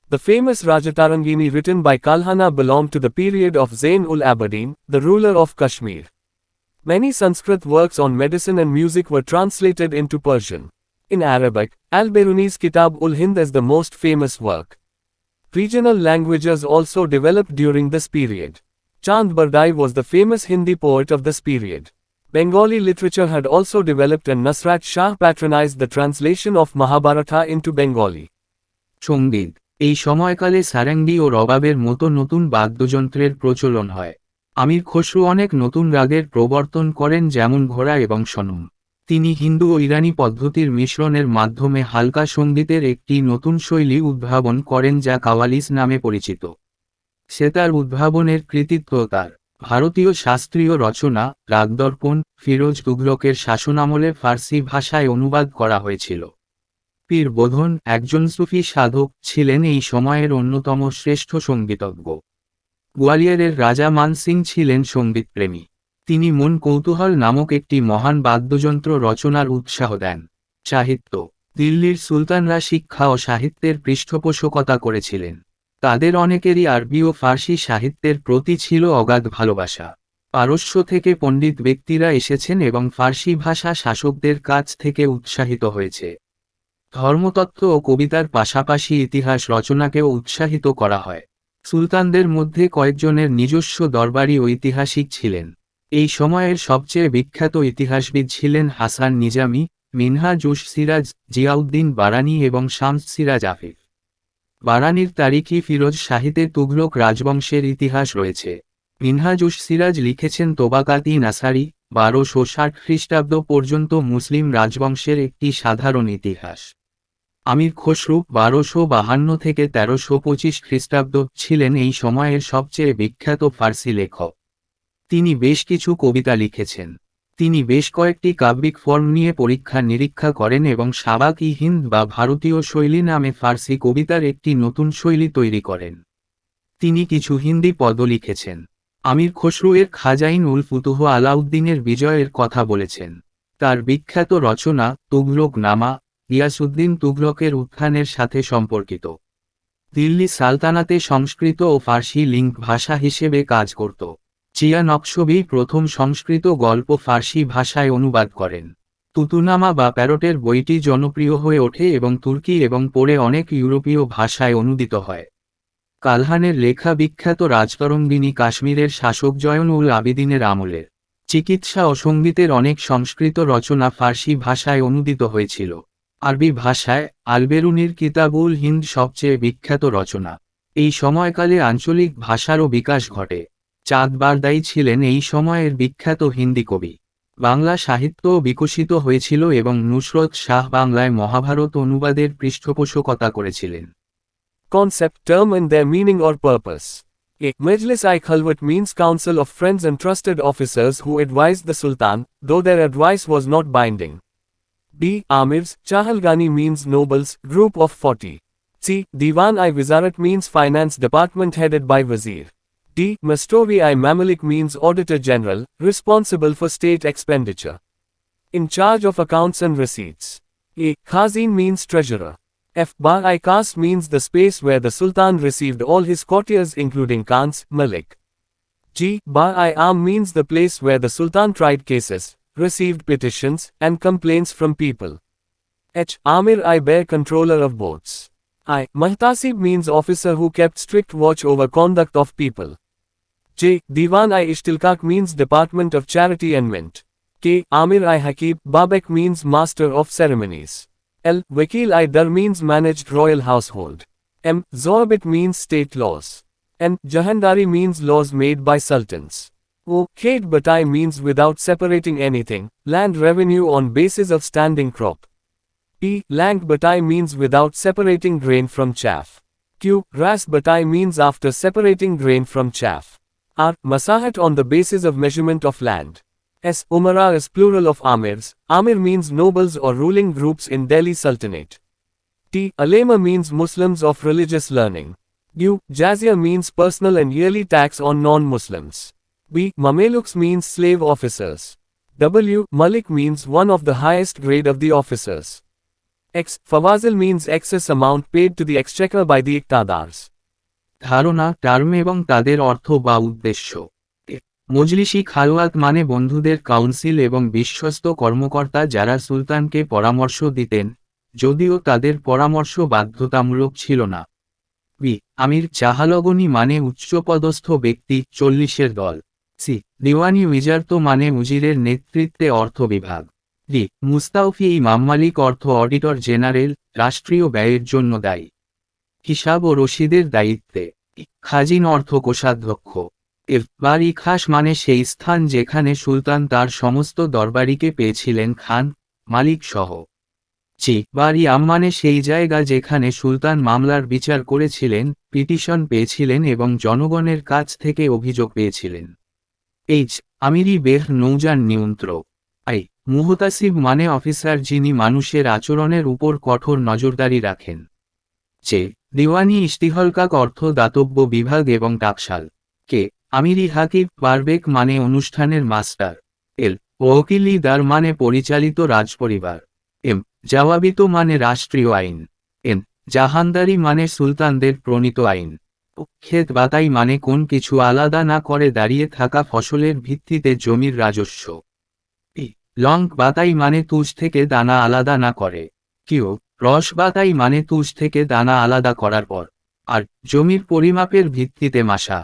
The famous Rajatarangini written by Kalhana belonged to the period of Zain-ul-Abidin, the ruler of Kashmir. Many Sanskrit works on medicine and music were translated into Persian. In Arabic, Al-Biruni's Kitab-ul-Hind is the most famous work. Regional languages also developed during this period. Chand Bardai was the famous Hindi poet of this period. Bengali literature had also developed and Nusrat Shah patronized the translation of Mahabharata into Bengali. সঙ্গীত এই সময়কালে সারেঙ্গি ও রবাবের মতো নতুন বাদ্যযন্ত্রের প্রচলন হয়। আমির খসরু অনেক নতুন রাগের প্রবর্তন করেন যেমন ঘোড়া এবং সনম। তিনি হিন্দু ও ইরানি পদ্ধতির মিশ্রণের মাধ্যমে হালকা সঙ্গীতের একটি নতুন শৈলী উদ্ভাবন করেন যা কাওয়ালিস নামে পরিচিত। সে তার উদ্ভাবনের কৃতিত্ব তার ভারতীয় শাস্ত্রীয় রচনা রাগদর্পণ ফিরোজ তুঘলকের শাসনামলে ফার্সি ভাষায় অনুবাদ করা হয়েছিল। পীর বোধন একজন সুফি সাধক ছিলেন এই সময়ের অন্যতম শ্রেষ্ঠ সঙ্গীতজ্ঞ। গোয়ালিয়রের রাজা মান সিং ছিলেন সঙ্গীতপ্রেমী। তিনি মন কৌতূহল নামক একটি মহান বাদ্যযন্ত্র রচনার উৎসাহ দেন। সাহিত্য দিল্লির সুলতানরা শিক্ষা ও সাহিত্যের পৃষ্ঠপোষকতা করেছিলেন। তাদের অনেকেরই আরবি ও ফার্সি সাহিত্যের প্রতি ছিল অগাধ ভালোবাসা। পারস্য থেকে পণ্ডিত ব্যক্তিরা এসেছেন এবং ফার্সি ভাষা শাসকদের কাছ থেকে উৎসাহিত হয়েছে। ধর্মতত্ত্ব ও কবিতার পাশাপাশি ইতিহাস রচনাকেও উৎসাহিত করা হয়। সুলতানদের মধ্যে কয়েকজনের নিজস্ব দরবারি ঐতিহাসিক ছিলেন। এই সময়ের সবচেয়ে বিখ্যাত ইতিহাসবিদ ছিলেন হাসান নিজামি, মিনহাজ উস সিরাজ, জিয়াউদ্দিন বারানি এবং শামস সিরাজ আফিফ। বারানির তারিখ-ই-ফিরোজ শাহিতে তুঘলক রাজবংশের ইতিহাস রয়েছে। মিনহাজ উস সিরাজ লিখেছেন তোবাকাত-ই-নাসারি, 1260 খ্রিস্টাব্দ পর্যন্ত মুসলিম রাজবংশের একটি সাধারণ ইতিহাস। আমির খসরু 1252 থেকে 1325 খ্রিস্টাব্দ ছিলেন এই সময়ের সবচেয়ে বিখ্যাত ফার্সি লেখক। তিনি বেশ কিছু কবিতা লিখেছেন। তিনি বেশ কয়েকটি কাব্যিক ফর্ম নিয়ে পরীক্ষা নিরীক্ষা করেন এবং সাবাক-ই-হিন্দ বা ভারতীয় শৈলী নামে ফার্সি কবিতার একটি নতুন শৈলী তৈরি করেন। তিনি কিছু হিন্দি পদও লিখেছেন। আমির খসরু এর খাজাইন-উল-ফুতুহ আলাউদ্দিনের বিজয়ের কথা বলেছেন। তার বিখ্যাত রচনা তুঘলক-নামা গিয়াসুদ্দিন তুঘলকের উত্থানের সাথে সম্পর্কিত। দিল্লি সালতানাতে সংস্কৃত ও ফার্সি লিঙ্ক ভাষা হিসেবে কাজ করত। জিয়া নকশবী প্রথম সংস্কৃত গল্প ফার্সি ভাষায় অনুবাদ করেন। তুতুনামা বা প্যারটের বইটি জনপ্রিয় হয়ে ওঠে এবং তুর্কি এবং পরে অনেক ইউরোপীয় ভাষায় অনুদিত হয়। কালহানের লেখা বিখ্যাত রাজতরঙ্গিনী কাশ্মীরের শাসক জয়ন-উল-আবিদিনের আমলের। চিকিৎসা ও সঙ্গীতের অনেক সংস্কৃত রচনা ফার্সি ভাষায় অনুদিত হয়েছিল। আরবি ভাষায় আল-বেরুনির কিতাব-উল-হিন্দ সবচেয়ে বিখ্যাত রচনা। এই সময়কালে আঞ্চলিক ভাষারও বিকাশ ঘটে। চাঁদ বারদাই ছিলেন এই সময়ের বিখ্যাত হিন্দি কবি। বাংলা সাহিত্যও বিকশিত হয়েছিল এবং নুসরত শাহ বাংলায় মহাভারত অনুবাদের পৃষ্ঠপোষকতা করেছিলেন। Concept, term and their meaning or purpose. A. Majlis-i-Khalwat means council of friends and trusted officers who advised the Sultan, though their advice was not binding. B. Amirs, Chahalgani means nobles, group of 40. C. Diwan-i-Wizarat means finance department headed by Wazir. D. Mastovi-i-Mamalik means auditor general, responsible for state expenditure. In charge of accounts and receipts. A. Khazin means treasurer. F bar I Khas means the space where the Sultan received all his courtiers including Khans, Malik. G bar I Am means the place where the Sultan tried cases, received petitions, and complaints from people. H Amir I Bear controller of boats. I Muhtasib means officer who kept strict watch over conduct of people. J Diwan I Ishtilkak means department of charity and mint. K Amir I Hakib Babek means master of ceremonies. L Wakil I Dar means managed royal household. M Zorbit means state laws. N Jahandari means laws made by sultans. O Khed Batai means without separating anything, land revenue on basis of standing crop. P Lang Batai means without separating grain from chaff. Q Ras Batai means after separating grain from chaff. R Masahat on the basis of measurement of land. S Umara is plural of Amirs. Amir means nobles or ruling groups in Delhi Sultanate. T Alema means Muslims of religious learning. U Jazia means personal and yearly tax on non-Muslims. B Mamelukes means slave officers. W Malik means one of the highest grade of the officers. X Fawazil means excess amount paid to the exchequer by the iqtadars. ধারণা, term এবং তাদের অর্থ বা উদ্দেশ্য। মজলিসি খালওয়াত মানে বন্ধুদের council এবং বিশ্বস্ত কর্মকর্তা যারা সুলতানকে পরামর্শ দিতেন, যদিও তাদের পরামর্শ বাধ্যতামূলক ছিল না। বি আমির চাহালগনি মানে উচ্চপদস্থ ব্যক্তি, 40-এর দল। সি দিওয়ানি উইজার্ত মানে উজিরের নেতৃত্বে অর্থ বিভাগ। ডি মুস্তাউফি ইমাম মালিক অর্থ অডিটর জেনারেল, রাষ্ট্রীয় ব্যয়ের জন্য দায়ী। হিসাব ও রসিদের দায়িত্বে। খাজিন অর্থ কোষাধ্যক্ষ। এফ বারি খাস মানে সেই স্থান যেখানে সুলতান তার সমস্ত দরবারিকে পেয়েছিলেন খান, মালিক সহ। জি বারি আম মানে সেই জায়গা যেখানে সুলতান মামলার বিচার করেছিলেন, পিটিশন পেয়েছিলেন এবং জনগণের কাছ থেকে অভিযোগ পেয়েছিলেন। এইচ আমিরি বেহ নৌযান নিয়ন্ত্রক। আই মুহতাসিব মানে অফিসার যিনি মানুষের আচরণের উপর কঠোর নজরদারি রাখেন। যে দিওয়ানি ইশতিহলকাক অর্থ দাতব্য বিভাগ এবং টাকশাল। কে আমিরি হাকিব পারবেক মানে অনুষ্ঠানের মাস্টার। এল ওকিলি দার মানে পরিচালিত রাজপরিবার। এম জাওয়াবিত মানে রাষ্ট্রীয় আইন। এন জাহানদারি মানে সুলতানদের প্রণীত আইন। ক্ষেত বাতাই মানে কোন কিছু আলাদা না করে দাঁড়িয়ে থাকা ফসলের ভিত্তিতে জমির রাজস্ব। ই লং বাতাই মানে তুষ থেকে দানা আলাদা না করে। কিউ রস বাতাই মানে তুষ থেকে দানা আলাদা করার পর। আর জমির পরিমাপের ভিত্তিতে মাসা।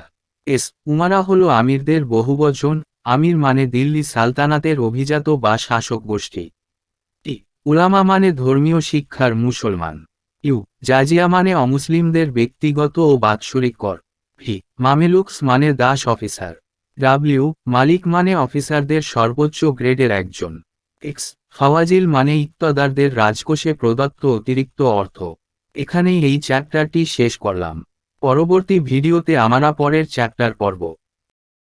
এস উমারা হল আমিরদের বহুবচন। আমির মানে দিল্লি সালতানাতের অভিজাত বা শাসক গোষ্ঠী। টি উলামা মানে ধর্মীয় শিক্ষার মুসলমান। ইউ জাজিয়া মানে অমুসলিমদের ব্যক্তিগত ও বাৎসরিক কর। ভি মামেলুকস মানে দাস অফিসার। ডাব্লিউ মালিক মানে অফিসারদের সর্বোচ্চ গ্রেডের একজন। এক্স ফাওয়াজিল মানে ইক্তদারদের রাজকোষে প্রদত্ত অতিরিক্ত অর্থ। এখানেই এই চ্যাপ্টারটি শেষ করলাম। পরবর্তী ভিডিওতে আমরা পরের চ্যাপ্টার পড়ব।